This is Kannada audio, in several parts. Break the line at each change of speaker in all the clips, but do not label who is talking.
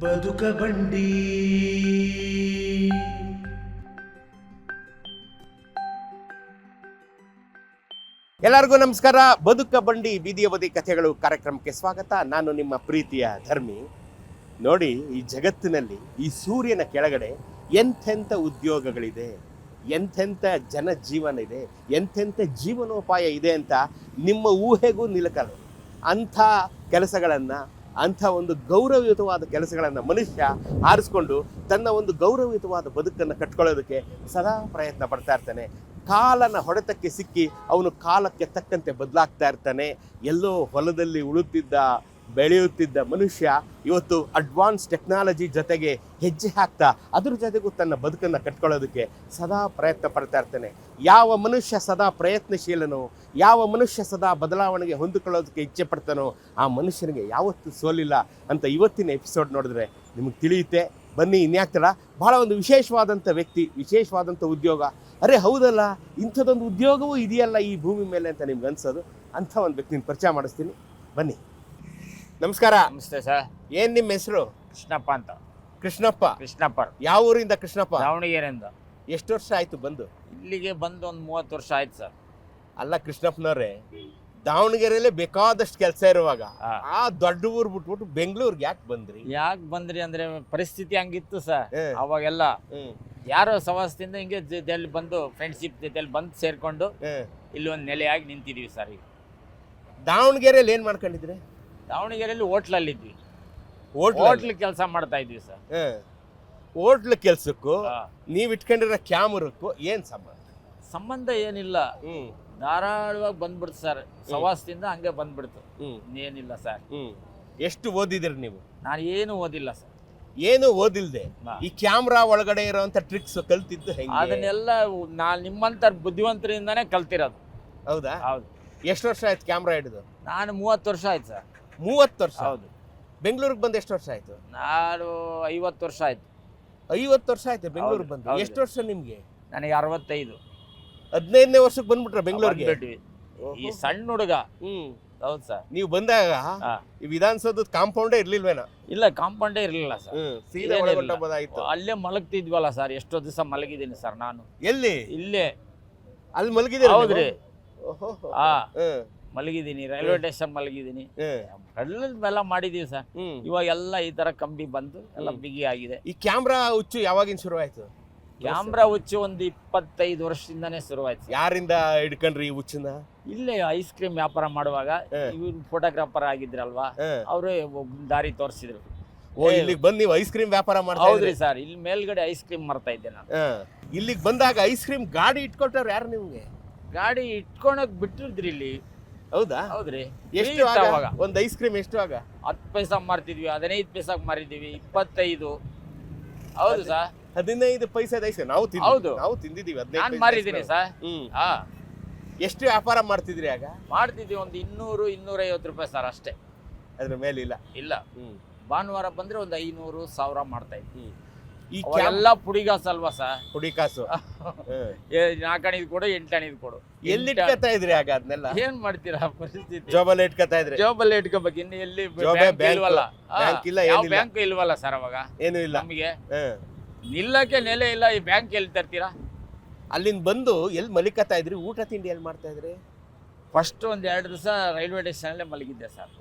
ಬದುಕ ಬಂಡಿ ಎಲ್ಲರಿಗೂ ನಮಸ್ಕಾರ. ಬದುಕ ಬಂಡಿ ಬೀದಿಯ ಬದಿ ಕಥೆಗಳು ಕಾರ್ಯಕ್ರಮಕ್ಕೆ ಸ್ವಾಗತ. ನಾನು ನಿಮ್ಮ ಪ್ರೀತಿಯ ಧರ್ಮಿ. ನೋಡಿ, ಈ ಜಗತ್ತಿನಲ್ಲಿ ಈ ಸೂರ್ಯನ ಕೆಳಗಡೆ ಎಂಥೆಂಥ ಉದ್ಯೋಗಗಳಿದೆ, ಎಂಥೆಂಥ ಜನಜೀವನ ಇದೆ, ಎಂಥೆಂಥ ಜೀವನೋಪಾಯ ಇದೆ ಅಂತ ನಿಮ್ಮ ಊಹೆಗೂ ನಿಲುಕಲ್ಲ. ಅಂಥ ಕೆಲಸಗಳನ್ನು, ಅಂಥ ಒಂದು ಗೌರವಯುತವಾದ ಕೆಲಸಗಳನ್ನು ಮನುಷ್ಯ ಆರಿಸ್ಕೊಂಡು ತನ್ನ ಒಂದು ಗೌರವಯುತವಾದ ಬದುಕನ್ನು ಕಟ್ಕೊಳ್ಳೋದಕ್ಕೆ ಸದಾ ಪ್ರಯತ್ನ ಪಡ್ತಾ ಇರ್ತಾನೆ. ಕಾಲನ ಹೊಡೆತಕ್ಕೆ ಸಿಕ್ಕಿ ಅವನು ಕಾಲಕ್ಕೆ ತಕ್ಕಂತೆ ಬದಲಾಗ್ತಾ ಇರ್ತಾನೆ. ಎಲ್ಲೋ ಹೊಲದಲ್ಲಿ ಉಳುತ್ತಿದ್ದ, ಬೆಳೆಯುತ್ತಿದ್ದ ಮನುಷ್ಯ ಇವತ್ತು ಅಡ್ವಾನ್ಸ್ ಟೆಕ್ನಾಲಜಿ ಜೊತೆಗೆ ಹೆಜ್ಜೆ ಹಾಕ್ತಾ ಅದ್ರ ಜೊತೆಗೂ ತನ್ನ ಬದುಕನ್ನು ಕಟ್ಕೊಳ್ಳೋದಕ್ಕೆ ಸದಾ ಪ್ರಯತ್ನ ಪಡ್ತಾ ಇರ್ತಾನೆ. ಯಾವ ಮನುಷ್ಯ ಸದಾ ಪ್ರಯತ್ನಶೀಲನೋ, ಯಾವ ಮನುಷ್ಯ ಸದಾ ಬದಲಾವಣೆಗೆ ಹೊಂದಿಕೊಳ್ಳೋದಕ್ಕೆ ಇಚ್ಛೆ ಪಡ್ತಾನೋ ಆ ಮನುಷ್ಯನಿಗೆ ಯಾವತ್ತೂ ಸೋಲಿಲ್ಲ ಅಂತ ಇವತ್ತಿನ ಎಪಿಸೋಡ್ ನೋಡಿದ್ರೆ ನಿಮಗೆ ತಿಳಿಯುತ್ತೆ. ಬನ್ನಿ, ಇನ್ಯಾಕ್ತಲ್ಲ, ಭಾಳ ಒಂದು ವಿಶೇಷವಾದಂಥ ವ್ಯಕ್ತಿ, ವಿಶೇಷವಾದಂಥ ಉದ್ಯೋಗ. ಅರೆ ಹೌದಲ್ಲ, ಇಂಥದ್ದೊಂದು ಉದ್ಯೋಗವೂ ಇದೆಯಲ್ಲ ಈ ಭೂಮಿ ಮೇಲೆ ಅಂತ ನಿಮ್ಗೆ ಅನ್ಸೋದು. ಅಂಥ ಒಂದು ವ್ಯಕ್ತಿನ ಪರಿಚಯ ಮಾಡಿಸ್ತೀನಿ, ಬನ್ನಿ. ನಮಸ್ಕಾರ.
ನಮಸ್ತೆ ಸರ್.
ಏನ್ ನಿಮ್ಮ ಹೆಸರು?
ಕೃಷ್ಣಪ್ಪ ಅಂತ.
ಕೃಷ್ಣಪ್ಪ. ಯಾವ ಊರಿಂದ ಕೃಷ್ಣಪ್ಪ?
ದಾವಣಗೆರೆಯಿಂದ.
ಎಷ್ಟು ವರ್ಷ ಆಯ್ತು ಬಂದು?
ಇಲ್ಲಿಗೆ ಬಂದು ಒಂದು 30 ವರ್ಷ ಆಯ್ತು ಸರ್.
ಅಲ್ಲ ಕೃಷ್ಣಪ್ಪನವ್ರೆ, ದಾವಣಗೆರೆಯಲ್ಲೇ ಬೇಕಾದಷ್ಟು ಕೆಲಸ ಇರುವಾಗ ಆ ದೊಡ್ಡ ಊರು ಬಿಟ್ಬಿಟ್ಟು ಬೆಂಗಳೂರಿಗೆ ಯಾಕೆ ಬಂದ್ರಿ?
ಯಾಕೆ ಬಂದ್ರಿ ಅಂದ್ರೆ ಪರಿಸ್ಥಿತಿ ಹಂಗಿತ್ತು ಸರ್. ಅವಾಗೆಲ್ಲ ಯಾರೋ ಸವಾಸದಿಂದ ಹಿಂಗೆ ಜೊತೆಯಲ್ಲಿ ಬಂದು ಫ್ರೆಂಡ್ಶಿಪ್ ಜೊತೆಯಲ್ಲಿ ಬಂದು ಸೇರ್ಕೊಂಡು ಇಲ್ಲಿ ಒಂದು ನೆಲೆಯಾಗಿ ನಿಂತಿದೀವಿ ಸರ್. ಈಗ
ದಾವಣಗೆರೆಯಲ್ಲಿ ಏನ್ ಮಾಡ್ಕೊಂಡಿದ್ರಿ?
ದಾವಣಗೆರೆಯಲ್ಲಿ ಹೋಟ್ಲಲ್ಲಿ ಇದ್ವಿ. ಹೋಟ್ಲ್ ಕೆಲಸ ಮಾಡ್ತಾ ಇದ್ವಿ ಸರ್.
ಹೋಟ್ಲ್ ಕೆಲ್ಸಕ್ಕೂ ನೀವ್ ಇಟ್ಕೊಂಡಿರೋ ಕ್ಯಾಮರಕ್ಕೂ ಏನ್
ಸಂಬಂಧ ಏನಿಲ್ಲ, ಧಾರಾಳವಾಗಿ ಬಂದ್ಬಿಡ್ತು ಸರ್. ಸವಾಸದಿಂದ ಹಂಗೆ ಬಂದ್ಬಿಡ್ತು, ಏನಿಲ್ಲ ಸರ್.
ಎಷ್ಟು ಓದಿದಿರಿ ನೀವು?
ನಾನು ಏನು ಓದಿಲ್ಲ ಸರ್.
ಏನು ಓದಿಲ್ದೆ ಈ ಕ್ಯಾಮ್ರಾ ಒಳಗಡೆ ಇರೋಂಥ ಟ್ರಿಕ್ಸ್ ಕಲ್ತಿದ್ದು ಹೆಂಗೆ?
ಅದನ್ನೆಲ್ಲ ನಾನು ನಿಮ್ಮಂತ ಬುದ್ಧಿವಂತರಿಂದಾನೇ ಕಲ್ತಿರೋದು.
ಹೌದಾ?
ಹೌದು.
ಎಷ್ಟು ವರ್ಷ ಆಯ್ತು ಕ್ಯಾಮ್ರಾ ಹಿಡಿದು?
ನಾನು 30 ವರ್ಷ ಆಯ್ತು ಸರ್.
30 ವರ್ಷ?
ಹೌದು.
ಬೆಂಗಳೂರಿಗೆ ಬಂದು ಎಷ್ಟು ವರ್ಷ ಆಯ್ತು?
ನಾನು 50 ವರ್ಷ ಆಯ್ತು.
50 ವರ್ಷ ಆಯ್ತು ಬೆಂಗಳೂರಿಗೆ ಬಂದು. ಎಷ್ಟು ವರ್ಷ ನಿಮ್ಗೆ?
ನನಗೆ 65.
15ನೇ ವರ್ಷಕ್ಕೆ ಬಂದ್ಬಿಟ್ರೆ ಬೆಂಗಳೂರಿಗೆ?
ಈ ಸಣ್ಣ ಹುಡುಗ. ಹೌದು ಸರ್.
ನೀವು ಬಂದಾಗ ಈ ವಿಧಾನಸೌಧದ ಕಾಂಪೌಂಡೇ ಇರ್ಲಿಲ್ವೇನೋ?
ಇಲ್ಲ, ಕಾಂಪೌಂಡೇ ಇರ್ಲಿಲ್ಲ ಸರ್.
ಸೀದಾ ಒಳಗೊಂಡೋದಾಯ್ತು.
ಅಲ್ಲೇ ಮಲಗ್ತಿದ್ವಲ್ಲ ಸರ್. ಎಷ್ಟೋ ದಿವಸ ಮಲಗಿದ್ದೀನಿ ಸರ್ ನಾನು.
ಎಲ್ಲಿ?
ಇಲ್ಲೇ.
ಅಲ್ಲಿ ಮಲಗಿದ್ದೀರಿ?
ಹೌದ್ರಿ. ಮಲಗಿದ್ದೀನಿ, ರೈಲ್ವೆ ಸ್ಟೇಷನ್ ಮಲಗಿದ್ದೀನಿ. ಎಲ್ಲ ಮಾಡಿದೀವಿ ಸರ್. ಇವಾಗ ಎಲ್ಲ ಈ ತರ ಕಂಬಿ ಬಂದು ಎಲ್ಲ ಬಿಗಿ ಆಗಿದೆ.
ಈ ಕ್ಯಾಮ್ರಾ ಹುಚ್ಚು ಯಾವಾಗಿನ ಶುರು ಆಯ್ತು?
ಕ್ಯಾಮ್ರಾ ಹುಚ್ಚು ಒಂದು 25 ವರ್ಷದಿಂದಾನೇ ಶುರುವಾಯ್ತು.
ಯಾರಿಂದ ಹಿಡ್ಕೊಂಡ್ರಿ ಈ ಹುಚ್ಚನ್ನ?
ಇಲ್ಲೇ ಐಸ್ ಕ್ರೀಮ್ ವ್ಯಾಪಾರ ಮಾಡುವಾಗ ಇವ್ರು ಫೋಟೋಗ್ರಾಫರ್ ಆಗಿದ್ರಲ್ವಾ, ಅವರೇ ದಾರಿ ತೋರಿಸಿದ್ರು.
ಇಲ್ಲಿಗೆ ಬಂದು ನೀವು ಐಸ್ ಕ್ರೀಮ್ ವ್ಯಾಪಾರ ಮಾಡ್ತಾ?
ಹೌದ್ರಿ ಸರ್. ಇಲ್ಲಿ ಮೇಲ್ಗಡೆ ಐಸ್ ಕ್ರೀಮ್ ಮಾರ್ತಾ ಇದ್ದೆ ನಾನು.
ಇಲ್ಲಿಗೆ ಬಂದಾಗ ಐಸ್ ಕ್ರೀಮ್ ಗಾಡಿ ಇಟ್ಕೊಟ್ಟಾರ ಯಾರು ನಿಮ್ಗೆ?
ಗಾಡಿ ಇಟ್ಕೊಳಕ್ ಬಿಟ್ಟಿದ್ರಿ ಇಲ್ಲಿ.
ಹೌದಾ?
ಹೌದ್ರಿ.
ಎಷ್ಟು ಅವಾಗ ಒಂದು ಐಸ್ ಕ್ರೀಮ್ ಎಷ್ಟು? ಆಗ
10 ಪೈಸಾ ಮಾರ್ತಿದ್ವಿ, 15 ಪೈಸಾಕ್ ಮಾರಿದ್ವಿ, 25. ಹೌದು ಸರ್.
15 ಪೈಸೆ ಐಸ್ ಕ್ರೀಮ್ ನಾವು ತಿಂದಿದ್ದೀವಿ.
ನಾನು ಮಾರಿದ್ದೀನಿ ಸರ್.
ಎಷ್ಟು ವ್ಯಾಪಾರ ಮಾಡ್ತಿದ್ರಿ ಆಗ?
ಮಾಡ್ತಿದ್ವಿ ಒಂದು 200-250 ರೂಪಾಯಿ ಸರ್, ಅಷ್ಟೇ.
ಅದ್ರ ಮೇಲೆ ಇಲ್ಲ.
ಭಾನುವಾರ ಬಂದ್ರೆ ಒಂದು 500-1000 ಮಾಡ್ತಾ ಇದ್ವಿ.
ಈ
ಎಲ್ಲ ಪುಡಿಗಾಸು ಅಲ್ವಾ ಸರ್?
ಪುಡಿ ಕಾಸು
4 ಅಣಿದ್ ಕೊಡು, 8 ಅಣಿದ್ ಕೊಡು.
ಎಲ್ಲಿ ಇಟ್ಕೊತಾ ಇದ್ರಿ ಆಗ ಅದನ್ನೆಲ್ಲ?
ಏನ್ ಮಾಡ್ತೀರಾ ಪರಿಸ್ಥಿತಿ?
ಜಾಬಲ್ಲಿ ಇಟ್ಕೊತಾ ಇದ್ರಿ?
ಜಾಬಲ್ಲಿ ಇಟ್ಕೋಬೇಕು. ಇನ್ನು ಎಲ್ಲಿ ಬ್ಯಾಂಕ್ ಇಲ್ವಲ್ಲ ಸರ್ ಅವಾಗ. ಏನು ಇಲ್ಲ ನಮಗೆ. ನಿಲ್ಲಕ್ಕೆ ನೆಲೆ ಇಲ್ಲ. ಈ ಬ್ಯಾಂಕ್ ಎಲ್ಲಿ ತರ್ತೀರಾ?
ಅಲ್ಲಿಂದ ಬಂದು ಎಲ್ಲಿ ಮಲಿಕತ್ತಾ ಇದ್ರಿ? ಊಟ ತಿಂಡಿ ಎಲ್ಲಿ ಮಾಡ್ತಾ ಇದ್ರಿ?
ಫಸ್ಟ್ ಒಂದ್ 2 ದಿವಸ ರೈಲ್ವೆ ಸ್ಟೇಷನ್ ಅಲ್ಲೇ ಮಲಗಿದ್ದೆ ಸರ್.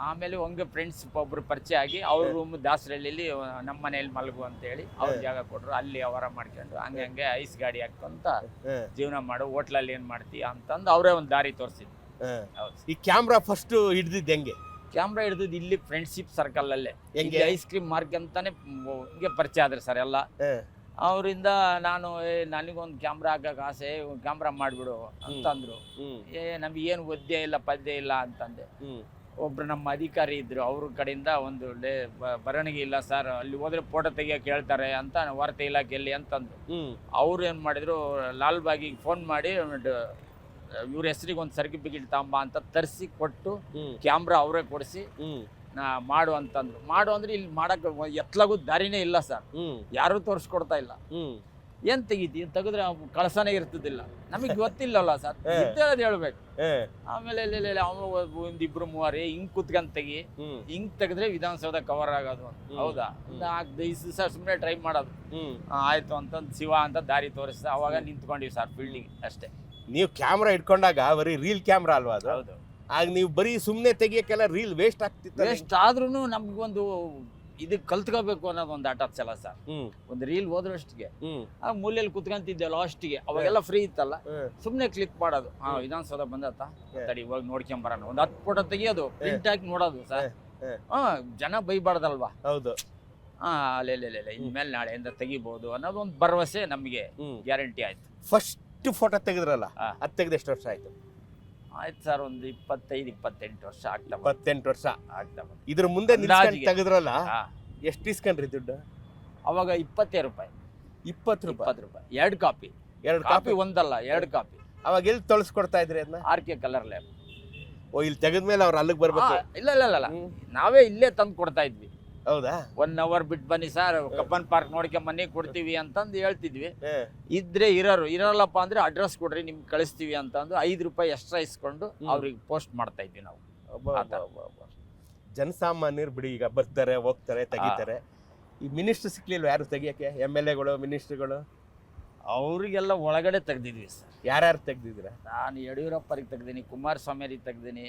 ಆಮೇಲೆ ಹಂಗೆ ಫ್ರೆಂಡ್ಸ್ ಒಬ್ರು ಪರಿಚಯ ಆಗಿ ಅವ್ರ ರೂಮ್ ದಾಸರಳ್ಳಿಲಿ ನಮ್ಮ ಮನೆಯಲ್ಲಿ ಮಲಗು ಅಂತ ಹೇಳಿ ಅವ್ರ ಜಾಗ ಕೊಟ್ರು. ಅಲ್ಲಿ ವ್ಯವಹಾರ ಮಾಡ್ಕೊಂಡು ಹಂಗೆ ಐಸ್ ಗಾಡಿ ಹಾಕೊಂತ ಜೀವನ ಮಾಡು, ಹೋಟ್ಲಲ್ಲಿ ಏನ್ ಮಾಡ್ತೀಯ ಅಂತಂದು ಅವರೇ ಒಂದು ದಾರಿ ತೋರಿಸಿದ್ರು.
ಈ ಕ್ಯಾಮ್ರಾ ಫಸ್ಟ್ ಹಿಡ್ದಿದ್ದು ಹೆಂಗೆ?
ಕ್ಯಾಮ್ರಾ ಹಿಡಿದಿದ್ದು ಇಲ್ಲಿ ಫ್ರೆಂಡ್ಶಿಪ್ ಸರ್ಕಲ್ ಅಲ್ಲೇ ಐಸ್ ಕ್ರೀಮ್ ಮಾರ್ಕೆಂತಾನೆ ಹಿಂಗೆ ಪರಿಚಯ ಆದ್ರೆ ಸರ್ ಎಲ್ಲ. ಅವರಿಂದ ನಾನು ನನಗೊಂದು ಕ್ಯಾಮ್ರಾ ಹಾಕಕ್ಕೆ ಆಸೆ, ಕ್ಯಾಮ್ರಾ ಮಾಡಿಬಿಡು ಅಂತಂದ್ರು. ನಮಗೇನು ಒದ್ದೆ ಇಲ್ಲ ಪದ್ಯ ಇಲ್ಲ ಅಂತಂದೆ. ಒಬ್ರು ನಮ್ಮ ಅಧಿಕಾರಿ ಇದ್ರು, ಅವ್ರ ಕಡೆಯಿಂದ ಒಂದು ಬರವಣಿಗೆ ಇಲ್ಲ ಸರ್, ಅಲ್ಲಿ ಹೋದ್ರೆ ಫೋಟೋ ತೆಗಿಯಕ್ಕೆ ಹೇಳ್ತಾರೆ ಅಂತ ವಾರ್ತೆ ಇಲಾಖೆಯಲ್ಲಿ ಅಂತಂದ್ರು. ಅವ್ರು ಏನು ಮಾಡಿದ್ರು, ಲಾಲ್ಬಾಗಿಗೆ ಫೋನ್ ಮಾಡಿ ಇವ್ರ ಹೆಸರಿಗೆ ಒಂದು ಸರ್ಟಿಫಿಕೇಟ್ ತಗೊಂಬ ಅಂತ ತರಿಸಿ ಕೊಟ್ಟು ಕ್ಯಾಮ್ರಾ ಅವರೇ ಕೊಡಿಸಿ ಮಾಡು ಅಂತಂದ್ರು. ಮಾಡು ಅಂದ್ರೆ ಇಲ್ಲಿ ಮಾಡಕ್ಕೆ ಎತ್ಲಾಗೂ ದಾರಿನೇ ಇಲ್ಲ ಸರ್. ಯಾರು ತೋರಿಸ್ಕೊಡ್ತಾ ಇಲ್ಲ. ಏನ್ ತೆಗಿದ್ರೆ ಕಳಸನೇ ಇರ್ತಿದ್ದಿಲ್ಲ, ನಮಗೆ ಗೊತ್ತಿಲ್ಲಲ್ಲ ಸರ್, ಇದ್ದೇಳದ್ ಹೇಳ್ಬೇಕು. ಆಮೇಲೆ ಒಂದ್ ಇಬ್ರು ಮೂವರೇ ಹಿಂಗ್ ಕುತ್ಕೊಂಡ್ ತೆಗಿ, ಹಿಂಗ್ ತೆಗೆದ್ರೆ ವಿಧಾನಸೌಧ ಕವರ್ ಆಗೋದು ಅಂತ. ಹೌದಾ, 4 ದಿವಸ ಸುಮ್ಮನೆ ಟ್ರೈ ಮಾಡೋದು. ಆಯ್ತು ಅಂತಂದ್ ಶಿವ ಅಂತ ದಾರಿ ತೋರಿಸ್ದ, ಅವಾಗ ನಿಂತ್ಕೊಂಡಿವಿ ಸರ್ ಫೀಲ್ಡಿಗೆ ಅಷ್ಟೇ.
ನೀವು ಕ್ಯಾಮ್ರಾ ಇಟ್ಕೊಂಡಾಗ ಬರೀ ರೀಲ್ ಕ್ಯಾಮ್ರಾ ಅಲ್ವಾ ಅದು?
ಹೌದು.
ಆಗ ನೀವು ಬರೀ ಸುಮ್ನೆ ತೆಗಿಯಕ್ಕೆಲ್ಲ ರೀಲ್ ವೇಸ್ಟ್ ಆಗ್ತಿತ್ತು.
ವೇಸ್ಟ್ ಆದ್ರೂ ನಮ್ಗೊಂದು ಇದಕ್ಕೆ ಕಲ್ತ್ಕೋಬೇಕು ಅನ್ನೋದು ಒಂದು ಆಟ ಛಲ ಸರ್. ಒಂದು ರೀಲ್ ಹೋದ್ರಷ್ಟಿಗೆ ಆ ಮೂಲೆಯಲ್ಲಿ ಕುತ್ಕೊಂತಿದ್ದೆ ಲಾಸ್ಟಿಗೆ, ಅವಾಗೆಲ್ಲ ಫ್ರೀ ಇತ್ತಲ್ಲ, ಸುಮ್ನೆ ಕ್ಲಿಕ್ ಮಾಡೋದು. ವಿಧಾನಸೌಧ ಬಂದತ್ತ ತಡಿ ಇವಾಗ ನೋಡ್ಕೊಂಬರೋಣ, ಒಂದು 10 ಫೋಟೋ ತೆಗಿಯೋದು, ಪ್ರಿಂಟ್ ಹಾಕಿ ನೋಡೋದು ಸರ್. ಜನ ಬೈಬಾರ್ದಲ್ವಾ?
ಹೌದು.
ಅಲ್ಲೆಲ್ಲೆಲ್ಲ ಇನ್ಮೇಲೆ ನಾಳೆಯಿಂದ ತೆಗಿಬಹುದು ಅನ್ನೋದು ಒಂದು ಭರವಸೆ ನಮಗೆ ಗ್ಯಾರಂಟಿ ಆಯ್ತು.
ಫಸ್ಟ್ ಫೋಟೋ ತೆಗೆದ್ರಲ್ಲ, ಅದು ತೆಗೆದು ಎಷ್ಟು ವರ್ಷ ಆಯ್ತು?
ಆಯ್ತು ಸರ್, ಒಂದು 25-28 ವರ್ಷ ಆಗ್ತಾ
28 ವರ್ಷ
ಆಗ್ತಾ ಬಂತು.
ಇದ್ರ ಮುಂದೆ ತೆಗೆದ್ರಲ್ಲ, ಎಷ್ಟು ಇಸ್ಕೊಂಡ್ರಿ ದುಡ್ಡು?
ಅವಾಗ 20 ರೂಪಾಯಿ.
20 ರೂಪಾಯಿ
2 ಕಾಪಿ. 2 ಕಾಪಿ ಒಂದಲ್ಲ, 2 ಕಾಪಿ.
ಅವಾಗ ಎಲ್ಲಿ ತೊಳಸ್ಕೊಡ್ತಾ ಇದ್ರಿ ಅದನ್ನ?
RK colour lab.
ಓ, ಇಲ್ಲಿ ತೆಗೆದ್ಮೇಲೆ ಅವ್ರು ಅಲ್ಲಿಗೆ ಬರ್ಬೇಕು?
ಇಲ್ಲ, ನಾವೇ ಇಲ್ಲೇ ತಂದು ಕೊಡ್ತಾ ಇದ್ವಿ.
ಹೌದಾ?
1 ಅವರ್ ಬಿಟ್ಟು ಬನ್ನಿ ಸರ್, ಕಬ್ಬನ್ ಪಾರ್ಕ್ ನೋಡ್ಕೊಂಡ್ ಬನ್ನಿ, ಕೊಡ್ತೀವಿ ಅಂತಂದು ಹೇಳ್ತಿದ್ವಿ. ಇದ್ರೆ ಇರಲ್ಲಪ್ಪ ಅಂದ್ರೆ ಅಡ್ರೆಸ್ ಕೊಡ್ರಿ, ನಿಮ್ಗೆ ಕಳಿಸ್ತೀವಿ ಅಂತಂದು 5 ರೂಪಾಯಿ ಎಕ್ಸ್ಟ್ರಾ ಇಸ್ಕೊಂಡು ಅವ್ರಿಗೆ ಪೋಸ್ಟ್ ಮಾಡ್ತಾ ಇದ್ವಿ ನಾವು.
ಜನಸಾಮಾನ್ಯರು ಬಿಡಿ, ಈಗ ಬರ್ತಾರೆ ಹೋಗ್ತಾರೆ ತೆಗಿತಾರೆ. ಈ ಮಿನಿಸ್ಟರ್ ಸಿಕ್ಲಿಲ್ವ ಯಾರು ತೆಗಿಯಕ್ಕೆ? MLAಗಳು, ಮಿನಿಸ್ಟರ್ಗಳು
ಅವ್ರಿಗೆಲ್ಲ ಒಳಗಡೆ ತೆಗ್ದಿದ್ವಿ ಸರ್.
ಯಾರ್ಯಾರು ತೆಗ್ದಿದ್ರ?
ನಾನು ಯಡಿಯೂರಪ್ಪರಿಗೆ ತೆಗ್ದೀನಿ, ಕುಮಾರಸ್ವಾಮಿಯರಿಗೆ ತೆಗ್ದೀನಿ,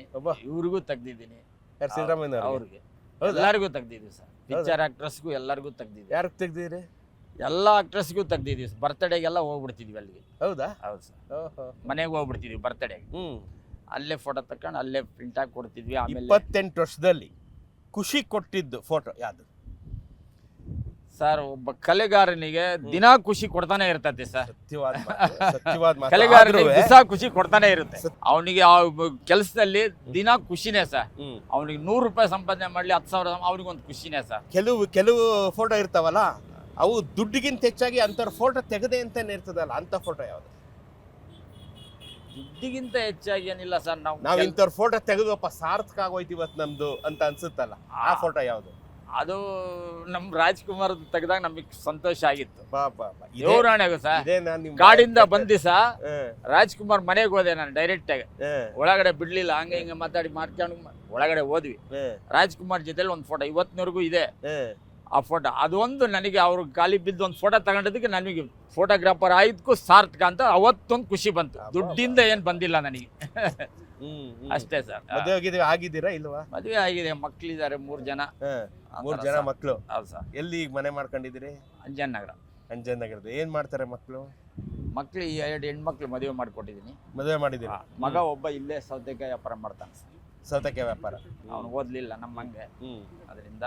ಇವ್ರಿಗೂ ತೆಗ್ದಿದ್ದೀನಿ,
ಸಿದ್ದರಾಮಯ್ಯ
ಅವ್ರಿಗೆ ಎಲ್ಲರಿಗೂ ತೆಗ್ದಿದ್ವಿ ಸರ್. ಪಿಕ್ಚರ್ ಆಕ್ಟ್ರೆಸ್ಗೂ ಎಲ್ಲರಿಗೂ ತೆಗ್ದಿದ್ವಿ.
ಯಾರಿಗೆ ತೆಗ್ದಿದ್ರಿ?
ಎಲ್ಲ ಆಕ್ಟ್ರೆಸ್ಗೂ ತೆಗ್ದಿದ್ವಿ. ಬರ್ತಡೇಗೆಲ್ಲ ಹೋಗ್ಬಿಡ್ತಿದ್ವಿ ಅಲ್ಲಿಗೆ.
ಹೌದಾ?
ಹೌದು ಸರ್, ಮನೆಗೆ ಹೋಗ್ಬಿಡ್ತಿದ್ವಿ ಬರ್ತಡೇಗೆ. ಅಲ್ಲೇ ಫೋಟೋ ತಕೊಂಡು ಅಲ್ಲೇ ಪ್ರಿಂಟ್ ಆಗಿ ಕೊಡ್ತಿದ್ವಿ. ಆಮೇಲೆ
28 ವರ್ಷದಲ್ಲಿ ಖುಷಿ ಕೊಟ್ಟಿದ್ದು ಫೋಟೋ ಯಾವುದು
ಸರ್? ಒಬ್ಬ ಕಲೆಗಾರನಿಗೆ ದಿನಾ ಖುಷಿ ಕೊಡ್ತಾನೆ ಇರ್ತೈತೆ ಸರ್.
ಸತ್ಯವಾದ
ಕಲೆಗಾರನಿಗೆ ದಿವಸ ಖುಷಿ ಕೊಡ್ತಾನೆ ಇರುತ್ತೆ. ಅವನಿಗೆ ಆ ಕೆಲಸದಲ್ಲಿ ದಿನ ಖುಷಿನೇ ಸರ್. ಅವನಿಗೆ 100 ರೂಪಾಯಿ ಸಂಪಾದನೆ ಮಾಡ್ಲಿ, 10,000, ಅವ್ನಿಗೊಂದು ಖುಷಿನೇ ಸರ್.
ಕೆಲವು ಫೋಟೋ ಇರ್ತಾವಲ್ಲ, ಅವು ದುಡ್ಡಿಗಿಂತ ಹೆಚ್ಚಾಗಿ ಅಂತವ್ರ ಫೋಟೋ ತೆಗದೆ ಅಂತಾನೆ ಇರ್ತದಲ್ಲ, ಅಂತ ಫೋಟೋ ಯಾವ್ದು?
ದುಡ್ಡಿಗಿಂತ ಹೆಚ್ಚಾಗಿ ಏನಿಲ್ಲ ಸರ್.
ನಾವು ಇಂಥವ್ರ ಫೋಟೋ ತೆಗೆದಪ್ಪ ಸಾರ್ಥಕ ಆಗೋಯ್ತು ಇವತ್ತು ನಮ್ದು ಅಂತ ಅನ್ಸುತ್ತಲ್ಲ, ಆ ಫೋಟೋ ಯಾವ್ದು?
ಅದು ನಮ್ ರಾಜ್ಕುಮಾರ್ ತೆಗೆದಾಗ ನಮಗೆ ಸಂತೋಷ ಆಗಿತ್ತು. ದೇವರಾಣೆಗೂ ಸರ್, ಕಾಡಿಂದ ಬಂದಿಸ ರಾಜ್ಕುಮಾರ್ ಮನೆಗೆ ಹೋದೆ ನಾನು ಡೈರೆಕ್ಟ್ ಆಗಿ. ಒಳಗಡೆ ಬಿಡ್ಲಿಲ್ಲ, ಹಂಗೆ ಹಿಂಗೆ ಮಾಡ್ಕೊಂಡು ಒಳಗಡೆ ಹೋದ್ವಿ. ರಾಜ್ಕುಮಾರ್ ಜೊತೆಲಿ ಒಂದು ಫೋಟೋ ಇವತ್ತಿನವರೆಗೂ ಇದೆ. ಆ ಫೋಟೋ ಅದೊಂದು ನನಗೆ ಅವ್ರು ಖಾಲಿ ಬಿದ್ದು ಒಂದು ಫೋಟೋ ತಗೊಂಡಿದ್ದಕ್ಕೆ ನನಗೆ ಫೋಟೋಗ್ರಾಫರ್ ಆಯ್ದಕ್ಕೂ ಸಾರ್ಥಕ ಅಂತ ಅವತ್ತೊಂದು ಖುಷಿ ಬಂತು. ದುಡ್ಡಿಂದ ಏನ್ ಬಂದಿಲ್ಲ ನನಗೆ. ಅಷ್ಟೇ ಸರ್.
ಮದುವೆ ಆಗಿದ್ದೀರಾ ಇಲ್ವಾ?
ಮದುವೆ ಆಗಿದೆ, ಮಕ್ಳಿದ್ದಾರೆ 3 ಜನ.
3 ಜನ ಮಕ್ಳು?
ಹೌದು ಸರ್.
ಎಲ್ಲಿ ಈಗ ಮನೆ ಮಾಡ್ಕೊಂಡಿದ್ದೀರಿ?
ಅಂಜನ್ ನಗರ.
ಅಂಜನ್ ನಗರದ. ಏನ್ ಮಾಡ್ತಾರೆ ಮಕ್ಳು?
ಮಕ್ಳು 2 ಹೆಣ್ಮಕ್ಳು ಮದುವೆ ಮಾಡ್ಕೊಟ್ಟಿದ್ದೀನಿ.
ಮದುವೆ ಮಾಡಿದ್ದೀರಾ?
ಮಗ ಒಬ್ಬ ಇಲ್ಲೇ ಸೌತೆಕಾಯಿ ವ್ಯಾಪಾರ ಮಾಡ್ತಾನೆ ಸರ್.
ಸೌತೆಕಾಯಿ ವ್ಯಾಪಾರ?
ಅವ್ನು ಓದ್ಲಿಲ್ಲ ನಮ್ಮಂಗೆ, ಅದರಿಂದ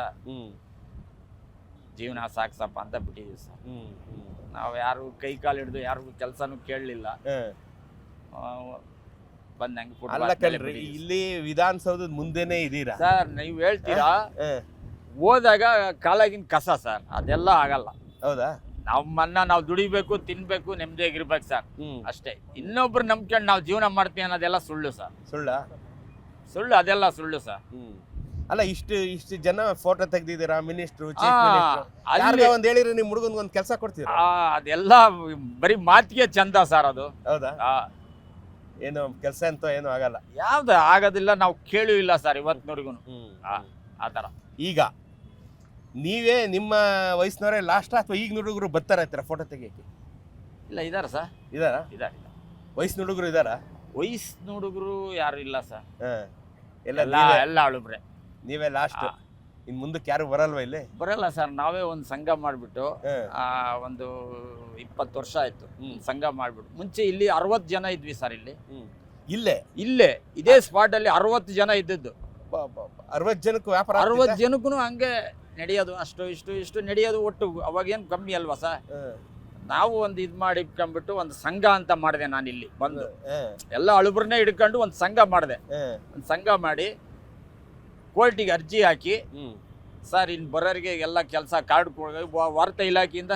ಜೀವನ ಸಾಕ್ಸಪ್ಪ ಅಂತ ಬಿಟ್ಟಿದೀವಿ ಸರ್. ನಾವು ಯಾರು ಕೈ ಕಾಲು ಹಿಡಿದು ಯಾರಿಗೂ ಕೆಲಸನೂ ಕೇಳಲಿಲ್ಲ. ಬಂದಂಗೆ
ಇಲ್ಲಿ ವಿಧಾನಸೌಧದ ಮುಂದೆನೆ ಇದೀರಾ
ಸರ್? ನೀವು ಹೇಳ್ತೀರಾ ಹೋದಾಗ ಕಾಲಾಗಿನ ಕಸ ಸರ್, ಅದೆಲ್ಲ ಆಗಲ್ಲ.
ಹೌದಾ?
ನಾವು ದುಡಿಬೇಕು, ತಿನ್ಬೇಕು, ನೆಮ್ಮದಿಯಾಗಿರ್ಬೇಕು ಸರ್, ಅಷ್ಟೇ. ಇನ್ನೊಬ್ರು ನಂಬ್ಕೊಂಡು ನಾವು ಜೀವನ ಮಾಡ್ತೀವಿ ಅನ್ನೋದೆಲ್ಲ ಸುಳ್ಳು ಸರ್. ಸುಳ್ಳು, ಅದೆಲ್ಲ ಸುಳ್ಳು ಸರ್.
ಅಲ್ಲ, ಇಷ್ಟು ಜನ ಫೋಟೋ ತೆಗ್ದಿದ್ದೀರಾ, ಮಿನಿಸ್ಟ್ರು, ಚೀಫ್ ಮಿನಿಸ್ಟರ್ ಒಂದ್ ಹೇಳಿದ್ರೆ ನಿಮ್ ಹುಡುಗನ್ಗೆ ಒಂದ್ ಕೆಲಸ ಕೊಡ್ತೀರಾ?
ಅದೆಲ್ಲ ಬರೀ ಮಾತಿಗೆ ಚಂದ ಸರ್ ಅದು.
ಹೌದಾ? ಏನು ಕೆಲಸ ಅಂತ ಏನು ಆಗಲ್ಲ?
ಯಾವ್ದು ಆಗೋದಿಲ್ಲ, ನಾವು ಕೇಳೂ ಇಲ್ಲ ಸರ್ ಇವತ್ತಿನವರೆಗೂ ಆ ಥರ.
ಈಗ ನೀವೇ ನಿಮ್ಮ ವಯಸ್ಸಿನವರೇ ಲಾಸ್ಟ್ ಅಥವಾ ಈಗ ಹುಡುಗರು ಬರ್ತಾರ ಫೋಟೋ ತೆಗಿಯಕ್ಕೆ?
ಇಲ್ಲ, ಇದಾರ ಸರ್.
ಇದಾರ? ವಯಸ್ಸಿನ ಹುಡುಗರು ಇದಾರ?
ವಯಸ್ಸಿನ ಹುಡುಗರು ಯಾರು ಇಲ್ಲ ಸರ್,
ಎಲ್ಲ
ಅಳುಬ್ರೆ.
ನೀವೇ ಲಾಸ್ಟ್? ಇನ್ ಮುಂದಕ್ಕೆ ಯಾರು ಬರಲ್ವಾ ಇಲ್ಲಿ?
ಬರಲ್ಲ ಸರ್. ನಾವೇ ಒಂದು ಸಂಘ ಮಾಡ್ಬಿಟ್ಟು ಒಂದು 20 ವರ್ಷ ಆಯ್ತು ಸಂಘ ಮಾಡ್ಬಿಟ್ಟು. ಮುಂಚೆ ಇಲ್ಲಿ 60 ಜನ ಇದ್ವಿ ಸರ್. ಇಲ್ಲೇ ಇದೇ ಸ್ಪಾಟ್ ಅಲ್ಲಿ 60 ಜನ ಇದ್ದದ್ದು.
60 ಜನಕ್ಕೂ ವ್ಯಾಪಾರ?
60 ಜನಕ್ಕೂ ಹಂಗೆ ನಡೆಯೋದು, ಅಷ್ಟು ಇಷ್ಟು ನಡೆಯೋದು. ಒಟ್ಟು ಅವಾಗೇನು ಕಮ್ಮಿ ಅಲ್ವಾ ಸರ್? ನಾವು ಒಂದು ಇದು ಮಾಡಿ ಇಟ್ಕೊಂಡ್ಬಿಟ್ಟು ಒಂದು ಸಂಘ ಅಂತ ಮಾಡಿದೆ. ನಾನು ಇಲ್ಲಿ ಬಂದು ಎಲ್ಲ ಅಳುಬ್ರನ್ನೇ ಹಿಡ್ಕೊಂಡು ಒಂದು ಸಂಘ ಮಾಡಿದೆ. ಒಂದು ಸಂಘ ಮಾಡಿ ಕೋರ್ಟಿಗೆ ಅರ್ಜಿ ಹಾಕಿ, ಸರ್ ಇನ್ನು ಬರೋರಿಗೆ ಎಲ್ಲ ಕೆಲಸ ಕಾರ್ಡ್ ವಾರ್ತಾ ಇಲಾಖೆಯಿಂದ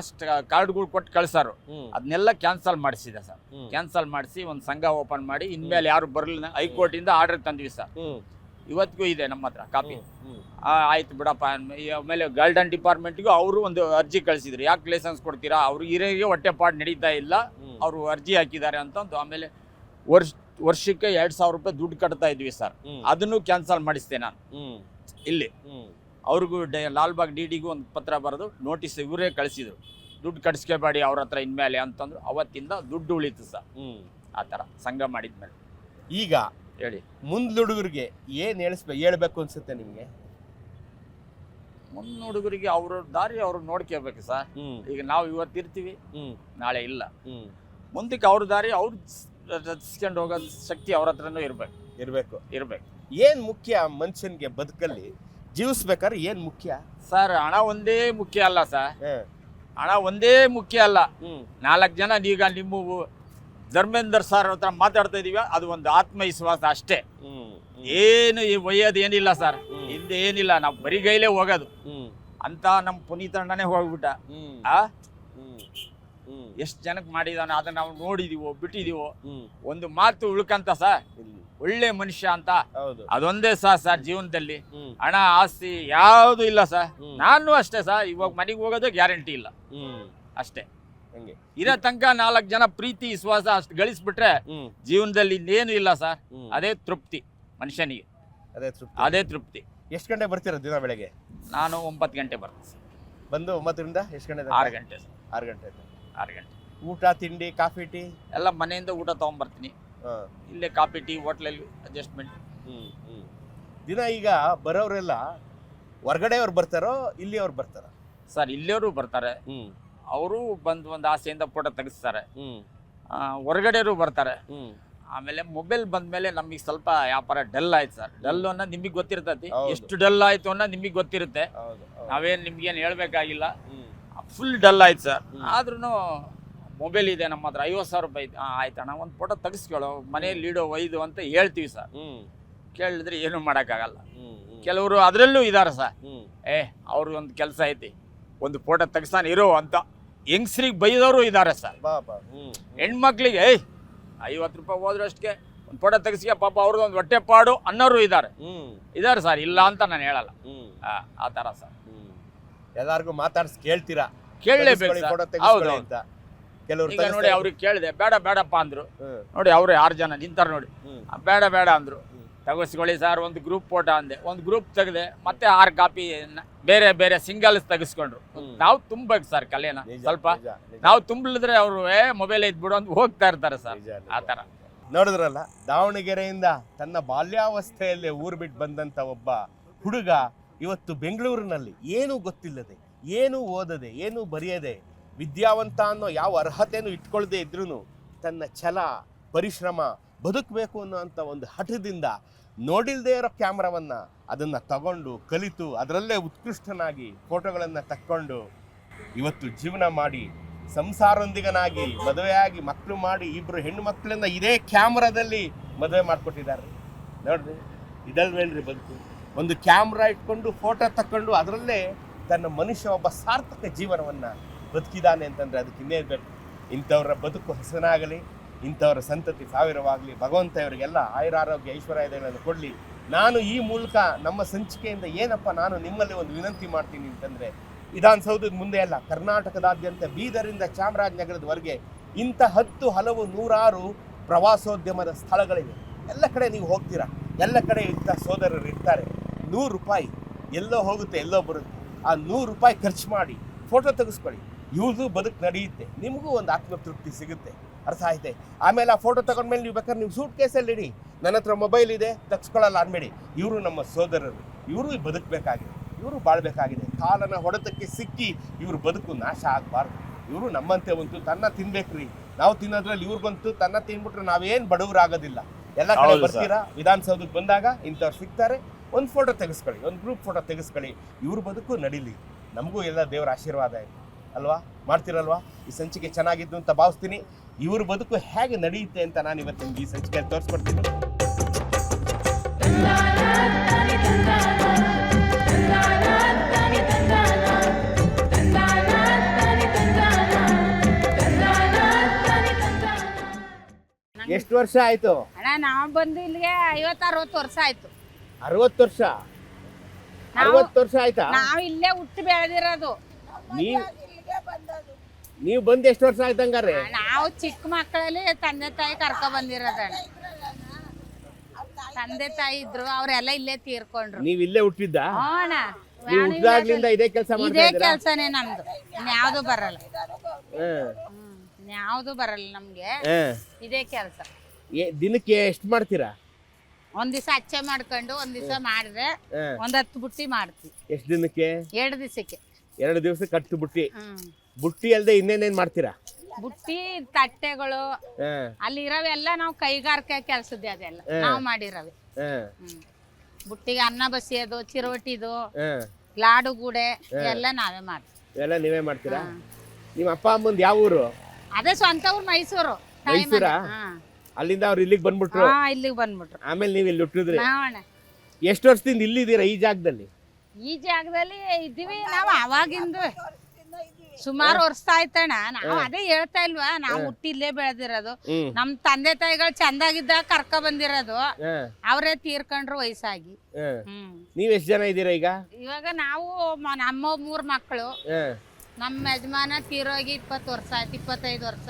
ಕಾರ್ಡ್ಗಳು ಕೊಟ್ಟು ಕಳ್ಸಾರು. ಅದನ್ನೆಲ್ಲ ಕ್ಯಾನ್ಸಲ್ ಮಾಡಿಸಿದೆ ಸರ್. ಕ್ಯಾನ್ಸಲ್ ಮಾಡಿಸಿ ಒಂದು ಸಂಘ ಓಪನ್ ಮಾಡಿ ಇನ್ಮೇಲೆ ಯಾರು ಬರಲಿಲ್ಲ. ಹೈಕೋರ್ಟಿಂದ ಆರ್ಡರ್ ತಂದ್ವಿ ಸರ್. ಇವತ್ತಿಗೂ ಇದೆ ನಮ್ಮ ಹತ್ರ ಕಾಪಿ. ಆಯ್ತು ಬಿಡಪ್ಪ. ಆಮೇಲೆ ಗಾರ್ಡನ್ ಡಿಪಾರ್ಟ್ಮೆಂಟ್ಗೂ ಅವರು ಒಂದು ಅರ್ಜಿ ಕಳಿಸಿದ್ರು, ಯಾಕೆ ಲೈಸೆನ್ಸ್ ಕೊಡ್ತೀರಾ, ಅವ್ರು ಹಿರಿಯರಿಗೆ ಹೊಟ್ಟೆಪಾಡು ನಡೀತಾ ಇಲ್ಲ, ಅವರು ಅರ್ಜಿ ಹಾಕಿದ್ದಾರೆ ಅಂತಂದು. ಆಮೇಲೆ ವರ್ಷಕ್ಕೆ 2,000 ರೂಪಾಯಿ ದುಡ್ಡು ಕಟ್ತಾ ಇದ್ವಿ ಸರ್, ಅದನ್ನು ಕ್ಯಾನ್ಸಲ್ ಮಾಡಿಸ್ದೆ ನಾನು ಇಲ್ಲಿ. ಅವ್ರಿಗೂ ಲಾಲ್ಬಾಗ್ ಡಿಡಿಗೂ ಒಂದು ಪತ್ರ ಬರೆದು ನೋಟಿಸ್ ಇವರೇ ಕಳಿಸಿದ್ರು, ದುಡ್ಡು ಕಟ್ಸ್ಕೋಬೇಡಿ ಅವ್ರ ಹತ್ರ ಇನ್ಮೇಲೆ ಅಂತಂದ್ರು. ಅವತ್ತಿಂದ ದುಡ್ಡು ಉಳಿತು ಸರ್ ಆ ಥರ ಸಂಘ ಮಾಡಿದ್ಮೇಲೆ.
ಈಗ
ಹೇಳಿ,
ಮುಂದ್ ಹುಡುಗರಿಗೆ ಏನ್ ಹೇಳ್ಬೇಕು ಅನ್ಸುತ್ತೆ ನಿಮ್ಗೆ?
ಮುಂದ್ ಹುಡುಗರಿಗೆ ಅವ್ರ ದಾರಿ ಅವ್ರು ನೋಡ್ಕೋಬೇಕು ಸರ್. ಈಗ ನಾವು ಇವತ್ತಿರ್ತೀವಿ, ನಾಳೆ ಇಲ್ಲ. ಮುಂದಕ್ಕೆ ಅವ್ರ ದಾರಿ ಅವ್ರು ರಚಿಸ್ಕೊಂಡು ಹೋಗೋ ಶಕ್ತಿ ಅವ್ರ ಹತ್ರನೂ ಇರ್ಬೇಕು.
ಏನ್ ಮುಖ್ಯ ಮನುಷ್ಯನ್ಗೆ ಬದುಕಲ್ಲಿ ಜೀವಿಸ್ಬೇಕಾದ್ರೆ ಏನ್ ಮುಖ್ಯ
ಸರ್? ಹಣ ಒಂದೇ ಮುಖ್ಯ ಅಲ್ಲ ಸರ್, ಹಣ ಒಂದೇ ಮುಖ್ಯ ಅಲ್ಲ. 4 ಜನ ಈಗ ನಿಮ್ಮ ಧರ್ಮೇಂದ್ರ ಸರ್ ಹತ್ರ ಮಾತಾಡ್ತಾ ಇದೀವಿ, ಅದು ಒಂದು ಆತ್ಮವಿಶ್ವಾಸ ಅಷ್ಟೇ. ಏನು ಒಯ್ಯೋದು ಏನಿಲ್ಲ ಸರ್, ಹಿಂದೆ ಏನಿಲ್ಲ, ನಾವು ಬರಿಗೈಲೇ ಹೋಗೋದು ಅಂತ. ನಮ್ಮ ಪುನೀತ್ ಅಣ್ಣನೇ ಹೋಗ್ಬಿಟ್ಟ. ಎಷ್ಟು ಜನಕ್ಕೆ ಮಾಡಿದಾನೆ ಅದನ್ನ ನಾವು ನೋಡಿದೀವೋ ಬಿಟ್ಟಿದೀವೋ. ಒಂದು ಮಾತು ಉಳ್ಕಂತ ಸರ್, ಒಳ್ಳೆ ಮನುಷ್ಯ ಅಂತ, ಅದೊಂದೇ ಸರ್ ಜೀವನದಲ್ಲಿ. ಹಣ ಆಸ್ತಿ ಯಾವುದು ಇಲ್ಲ ಸರ್. ನಾನು ಅಷ್ಟೇ ಸರ್, ಇವಾಗ ಮನೆಗೆ ಹೋಗೋದು ಗ್ಯಾರಂಟಿ ಇಲ್ಲ ಅಷ್ಟೇ. ಇರೋ ತನಕ 4 ಜನ ಪ್ರೀತಿ ವಿಶ್ವಾಸ ಅಷ್ಟು ಗಳಿಸ್ಬಿಟ್ರೆ ಜೀವನದಲ್ಲಿ ಇನ್ನೇನು ಇಲ್ಲ ಸರ್. ಅದೇ ತೃಪ್ತಿ ಮನುಷ್ಯನಿಗೆ, ಅದೇ ತೃಪ್ತಿ.
ಎಷ್ಟು ಗಂಟೆ ಬರ್ತೀರಾ ದಿನ ಬೆಳಗ್ಗೆ?
ನಾನು 9 ಗಂಟೆ ಬರ್ತೀನಿ ಸರ್.
ಬಂದು 9ರಿಂದ ಎಷ್ಟು ಗಂಟೆ?
6 ಗಂಟೆ ಸರ್.
6 ಗಂಟೆ.
6 ಗಂಟೆ.
ಊಟ ತಿಂಡಿ ಕಾಫಿ ಟೀ
ಎಲ್ಲ ಮನೆಯಿಂದ ಊಟ ತಗೊಂಡ್ಬರ್ತೀನಿ. ಇಲ್ಲೇ ಕಾಫಿ ಟೀ ಹೋಟ್ಲಲ್ಲಿ ಅಡ್ಜಸ್ಟ್ಮೆಂಟ್.
ದಿನ ಈಗ ಬರೋರೆಲ್ಲ ಹೊರಗಡೆಯವ್ರು ಬರ್ತಾರೋ ಇಲ್ಲಿಯವ್ರು ಬರ್ತಾರ?
ಸರ್ ಇಲ್ಲಿಯವರು ಬರ್ತಾರೆ, ಅವರು ಬಂದು ಒಂದು ಆಸೆಯಿಂದ ಫೋಟೋ ತೆಗಿಸ್ತಾರೆ. ಹೊರಗಡೆಯವರು ಬರ್ತಾರೆ. ಆಮೇಲೆ ಮೊಬೈಲ್ ಬಂದ್ಮೇಲೆ ನಮಗೆ ಸ್ವಲ್ಪ ವ್ಯಾಪಾರ ಡಲ್ ಆಯ್ತು ಸರ್. ಡಲ್ ಅನ್ನೋದು ನಿಮಗೆ ಗೊತ್ತಿರ್ತೈತಿ, ಎಷ್ಟು ಡಲ್ ಆಯ್ತು ಅನ್ನೋದು ನಿಮಗೆ ಗೊತ್ತಿರುತ್ತೆ. ನಾವೇನು ನಿಮ್ಗೇನು ಹೇಳ್ಬೇಕಾಗಿಲ್ಲ. ಫುಲ್ ಡಲ್ ಆಯ್ತು ಸರ್. ಆದ್ರೂ ಮೊಬೈಲ್ ಇದೆ ನಮ್ಮ ಹತ್ರ, 50,000 ರೂಪಾಯಿ ಆಯ್ತಣ್ಣ ಒಂದು ಫೋಟೋ ತೆಗಿಸ್ಕೊಳ್ಳೋ, ಮನೆಯಲ್ಲಿ ಇಡೋ ಒಯ್ದು ಅಂತ ಹೇಳ್ತೀವಿ ಸರ್. ಕೇಳಿದ್ರೆ ಏನು ಮಾಡೋಕ್ಕಾಗಲ್ಲ. ಕೆಲವರು ಅದರಲ್ಲೂ ಇದ್ದಾರೆ ಸರ್, ಅವ್ರಿಗೊಂದು ಕೆಲಸ ಐತಿ, ಒಂದು ಫೋಟೋ ತೆಗಿಸ್ತಾನೆ ಇರೋ ಅಂತ ಹೆಂಗಸ್ರಿಗೆ ಬೈದವರು ಇದ್ದಾರೆ ಸರ್. ಹೆಣ್ಮಕ್ಳಿಗೆ 50 ರೂಪಾಯಿ ಹೋದ್ರೆ ಅಷ್ಟಕ್ಕೆ ಒಂದು ಫೋಟೋ ತೆಗಿಸ್ಕೆ ಪಾಪ ಅವ್ರದ್ದು ಒಂದು ಹೊಟ್ಟೆ ಪಾಡು ಅನ್ನೋರು ಇದ್ದಾರೆ ಸರ್, ಇಲ್ಲ ಅಂತ ನಾನು ಹೇಳಲ್ಲ. ಆ ಥರ ಸರ್.
ಎಲ್ಲಾರ್ಗು ಮಾತಾಡ್ಸಿ ಕೇಳ್ತೀರಾ?
ಕೇಳಲೇಬೇಕು ಹೌದು ಅಂತ.
ಕೆಲವರು
ಈಗ ನೋಡಿ ಅವ್ರಿಗೆ ಕೇಳಿದೆ, ಬೇಡಪ್ಪ ಅಂದ್ರು. ನೋಡಿ ಅವ್ರು 6 ಜನ ನಿಂತಾರ ನೋಡಿ, ಬೇಡ ಅಂದ್ರು. ತೆಗಿಸ್ಕೊಳ್ಳಿ ಸರ್ ಒಂದು ಗ್ರೂಪ್ ಫೋಟೋ ಅಂದೆ, ಒಂದು ಗ್ರೂಪ್ ತೆಗೆದೆ, ಮತ್ತೆ 6 ಕಾಪಿ ಬೇರೆ ಸಿಂಗಲ್ಸ್ ತೆಗಿಸ್ಕೊಂಡ್ರು. ನಾವು ತುಂಬಬೇಕು ಸರ್ ಕಲೆನ ಸ್ವಲ್ಪ. ನಾವು ತುಂಬಿದ್ರೆ ಅವರು ಮೊಬೈಲ್ ಇದ್ಬಿಡು ಅಂತ ಹೋಗ್ತಾ ಇರ್ತಾರೆ ಸರ್. ಆ ಥರ
ನೋಡಿದ್ರಲ್ಲ, ದಾವಣಗೆರೆಯಿಂದ ತನ್ನ ಬಾಲ್ಯಾವಸ್ಥೆಯಲ್ಲೇ ಊರು ಬಿಟ್ಟು ಬಂದಂತ ಒಬ್ಬ ಹುಡುಗ ಇವತ್ತು ಬೆಂಗಳೂರಿನಲ್ಲಿ ಏನೂ ಗೊತ್ತಿಲ್ಲದೆ, ಏನೂ ಓದದೆ, ಏನೂ ಬರೆಯದೆ, ವಿದ್ಯಾವಂತ ಅನ್ನೋ ಯಾವ ಅರ್ಹತೆಯನ್ನು ಇಟ್ಕೊಳ್ಳದೆ ಇದ್ರೂ ತನ್ನ ಛಲ ಪರಿಶ್ರಮ ಬದುಕಬೇಕು ಅನ್ನೋಂಥ ಒಂದು ಹಠದಿಂದ ನೋಡಿಲ್ದೇ ಇರೋ ಕ್ಯಾಮ್ರಾವನ್ನು ಅದನ್ನು ತಗೊಂಡು ಕಲಿತು ಅದರಲ್ಲೇ ಉತ್ಕೃಷ್ಟನಾಗಿ ಫೋಟೋಗಳನ್ನು ತಕ್ಕೊಂಡು ಇವತ್ತು ಜೀವನ ಮಾಡಿ ಸಂಸಾರೊಂದಿಗನಾಗಿ ಮದುವೆಯಾಗಿ ಮಕ್ಕಳು ಮಾಡಿ 2 ಹೆಣ್ಣು ಮಕ್ಕಳನ್ನ ಇದೇ ಕ್ಯಾಮ್ರಾದಲ್ಲಿ ಮದುವೆ ಮಾಡಿಕೊಟ್ಟಿದ್ದಾರೆ. ನೋಡ್ರಿ, ಇದಲ್ವೇನ್ರಿ ಬದುಕು? ಒಂದು ಕ್ಯಾಮ್ರಾ ಇಟ್ಕೊಂಡು ಫೋಟೋ ತಕ್ಕೊಂಡು ಅದರಲ್ಲೇ ತನ್ನ ಮನುಷ್ಯ ಒಬ್ಬ ಸಾರ್ಥಕ ಜೀವನವನ್ನು ಬದುಕಿದ್ದಾನೆ ಅಂತಂದರೆ ಅದಕ್ಕೆ ಇನ್ನೇ ಬೇಕು. ಇಂಥವ್ರ ಬದುಕು ಹಸನಾಗಲಿ, ಇಂಥವರ ಸಂತತಿ ಸಾವಿರವಾಗಲಿ. ಭಗವಂತ ಇವರಿಗೆಲ್ಲ ಆಯುರಾರೋಗ್ಯ ಐಶ್ವರ್ಯಗಳನ್ನು ಕೊಡಲಿ. ನಾನು ಈ ಮೂಲಕ ನಮ್ಮ ಸಂಚಿಕೆಯಿಂದ ಏನಪ್ಪ ನಾನು ನಿಮ್ಮಲ್ಲಿ ಒಂದು ವಿನಂತಿ ಮಾಡ್ತೀನಿ ಅಂತಂದರೆ, ವಿಧಾನಸೌಧದ ಮುಂದೆ ಅಲ್ಲ, ಕರ್ನಾಟಕದಾದ್ಯಂತ ಬೀದರಿಂದ ಚಾಮರಾಜನಗರದವರೆಗೆ ಇಂಥ 10 ಹಲವು 100 ಪ್ರವಾಸೋದ್ಯಮದ ಸ್ಥಳಗಳಿವೆ. ಎಲ್ಲ ಕಡೆ ನೀವು ಹೋಗ್ತೀರಾ, ಎಲ್ಲ ಕಡೆ ಇಂಥ ಸೋದರರು ಇರ್ತಾರೆ. 100 ರೂಪಾಯಿ ಎಲ್ಲೋ ಹೋಗುತ್ತೆ ಎಲ್ಲೋ ಬರುತ್ತೆ. ಆ 100 ರೂಪಾಯಿ ಖರ್ಚು ಮಾಡಿ ಫೋಟೋ ತೆಗೆಸ್ಕೊಳ್ಳಿ, ಇವ್ರದ್ದು ಬದುಕು ನಡೆಯುತ್ತೆ, ನಿಮಗೂ ಒಂದು ಆತ್ಮತೃಪ್ತಿ ಸಿಗುತ್ತೆ. ಅರ್ಥ ಆಯ್ತೆ? ಆಮೇಲೆ ಆ ಫೋಟೋ ತಗೊಂಡ್ಮೇಲೆ ನೀವು ಬೇಕಾದ್ರೆ ನೀವು ಸೂಟ್ ಕೇಸಲ್ಲಿ ಇಡಿ, ನನ್ನ ಹತ್ರ ಮೊಬೈಲ್ ಇದೆ ತೆಗೆಸ್ಕೊಳ್ಳಲ್ಲ ಅನ್ಬೇಡಿ. ಇವರು ನಮ್ಮ ಸೋದರರು, ಇವರು ಬದುಕಬೇಕಾಗಿದೆ, ಇವರು ಬಾಳ್ಬೇಕಾಗಿದೆ. ಕಾಲನ ಹೊಡೆತಕ್ಕೆ ಸಿಕ್ಕಿ ಇವ್ರ ಬದುಕು ನಾಶ ಆಗಬಾರ್ದು. ಇವರು ನಮ್ಮಂತೆ ಒಂದು ತನ್ನ ತಿನ್ಬೇಕ್ರಿ, ನಾವು ತಿನ್ನೋದ್ರಲ್ಲಿ ಇವ್ರಿಗಂತೂ ತನ್ನ ತಿನ್ಬಿಟ್ರೆ ನಾವೇನು ಬಡವರಾಗೋದಿಲ್ಲ. ಎಲ್ಲ ಕಡೆ ಬರ್ತೀರಾ, ವಿಧಾನಸೌಧಕ್ಕೆ ಬಂದಾಗ ಇಂಥವ್ರು ಸಿಗ್ತಾರೆ, ಒಂದು ಫೋಟೋ ತೆಗೆಸ್ಕೊಳ್ಳಿ, ಒಂದು ಗ್ರೂಪ್ ಫೋಟೋ ತೆಗೆಸ್ಕೊಳ್ಳಿ. ಇವ್ರ ಬದುಕು ನಡೀಲಿ, ನಮಗೂ ಎಲ್ಲ ದೇವರ ಆಶೀರ್ವಾದ ಇದೆ ಅಲ್ವಾ? ಮಾಡ್ತಿರಲ್ವಾ? ಈ ಸಂಚಿಕೆ ಚೆನ್ನಾಗಿದ್ದು ಅಂತ ಭಾವಿಸ್ತೀನಿ. ಇವ್ರ ಬದುಕು ಹೇಗೆ ನಡೆಯುತ್ತೆ ಅಂತ ನಾನು ಇವತ್ತು ನಿಮ್ಗೆ ಈ ಸಂಚಿಕೆಯಲ್ಲಿ ತೋರಿಸ್ಕೊಡ್ತೀನಿ. ಎಷ್ಟು ವರ್ಷ ಆಯ್ತು
ಅಣ್ಣ? ನಾವು ಬಂದು ಇಲ್ಲಿಗೆ 50-60 ವರ್ಷ ಆಯ್ತು.
60 ವರ್ಷ 60 ವರ್ಷ ಆಯ್ತಾ?
ನಾವ್ ಇಲ್ಲೇ ಹುಟ್ಟಿ ಬೆಳೆದಿರೋದು.
ನೀವು ಬಂದ್ ಎಷ್ಟು ವರ್ಷ ಆಯ್ತು ಹಂಗಾರೆ?
ನಾವು ಚಿಕ್ಕ ಮಕ್ಕಳಲ್ಲಿ ತಂದೆ ತಾಯಿ ಕರ್ಕೊ ಬಂದಿರೋದಣ್ಣ. ತಂದೆ ತಾಯಿ ಇದ್ರು, ಅವ್ರೆಲ್ಲ ಇಲ್ಲೇ ತೀರ್ಕೊಂಡ್ರು.
ನೀವ್ ಇಲ್ಲೇ ಹುಟ್ಟಿದ್ದ?
ಅಣ್ಣ
ನೀವು ಹುಟ್ಟಿದಾಗ್ಲಿಂದ ಇದೇ ಕೆಲಸ
ಇದೇ
ಮಾಡ್ತಾ ಇದ್ದೀರಾ?
ಕೆಲ್ಸನೇ ನಮ್ದು, ಇನ್ಯಾವ್ದು ಬರಲ್ಲ. ಇನ್ಯಾವ್ದು ಬರಲ್ಲ ನಮ್ಗೆ, ಇದೇ ಕೆಲ್ಸ.
ದಿನಕ್ಕೆ ಎಷ್ಟು ಮಾಡ್ತೀರಾ?
ಒಂದ್ ದಿವಸ ಅಚ್ಚೆ ಮಾಡ್ಕೊಂಡು ಒಂದ್ ದಿವಸ ಮಾಡಿದ್ರೆ ಒಂದ್ 10 ಬುಟ್ಟಿ ಮಾಡ್ತೀವಿ.
ಎಷ್ಟು ದಿನಕ್ಕೆ?
2 ದಿವಸಕ್ಕೆ.
2 ದಿವಸ ಕಟ್ಟು ಬುಟ್ಟಿ. ಬುಟ್ಟಿ ಅಲ್ದೆ ಇನ್ನೇನೇನ್ ಮಾಡ್ತೀರಾ?
ಬುಟ್ಟಿ, ತಟ್ಟೆಗಳು, ಅಲ್ಲಿ ಇರೋವೆಲ್ಲ ನಾವು ಕೈಗಾರಿಕೆ ಕೆಲ್ಸದ್ದೆ, ಅದೆಲ್ಲ ನಾವು ಮಾಡಿರವೆ. ಬುಟ್ಟಿಗೆ ಅನ್ನ ಬಸಿಯೋದು, ಚಿರೋಟಿದು, ಲಾಡು ಗೂಡೆ ಎಲ್ಲ ನಾವೇ ಮಾಡ್ತೀವಿ.
ಎಲ್ಲ ನೀವೇ ಮಾಡ್ತೀರಾ? ನಿಮ್ಮ ಅಪ್ಪ ಅಮ್ಮಂದ್ ಯಾವ ಊರು?
ಅದೇ ಸ್ವಂತ ಊರು ಮೈಸೂರು.
ಮೈಸೂರಾ? ಅಲ್ಲಿಂದ ಅವ್ರು ಇಲ್ಲಿಗೆ ಬಂದ್ಬಿಟ್ರು?
ಇಲ್ಲಿಗೆ ಬಂದ್ಬಿಟ್ರು.
ಆಮೇಲೆ ನೀವ್ ಇಲ್ಲಿ ಹುಟ್ಟಿದ್ರಿ?
ನಾವಣ್ಣ
ಎಷ್ಟು ವರ್ಷದಿಂದ ಇಲ್ಲಿದ್ದೀರಾ ಈ ಜಾಗದಲ್ಲಿ?
ಈ ಜಾಗದಲ್ಲಿ ಇದ್ದೀವಿ ನಾವು ಅವಾಗಿಂದ ಸುಮಾರು ವರ್ಷ ಆಯ್ತಣ್ಣ. ನಾವು ಅದೇ ಹೇಳ್ತಾ ಇಲ್ವಾ, ನಾವು ಹುಟ್ಟಿ ಇಲ್ಲೇ ಬೆಳೆದಿರೋದು. ನಮ್ ತಂದೆ ತಾಯಿಗಳು ಚಂದಾಗಿದ್ದಾಗ ಕರ್ಕ ಬಂದಿರೋದು, ಅವರೇ ತೀರ್ಕೊಂಡ್ರು ವಯಸ್ಸಾಗಿ.
ನೀವ್ ಎಷ್ಟ್ ಜನ ಇದ್ದೀರಾ ಈಗ?
ಇವಾಗ ನಾವು ನಮ್ಮ 3 ಮಕ್ಕಳು. ನಮ್ಮ ಯಜಮಾನ ತೀರೋಗಿ 20 ವರ್ಷ ಆಯ್ತು, 25 ವರ್ಷ.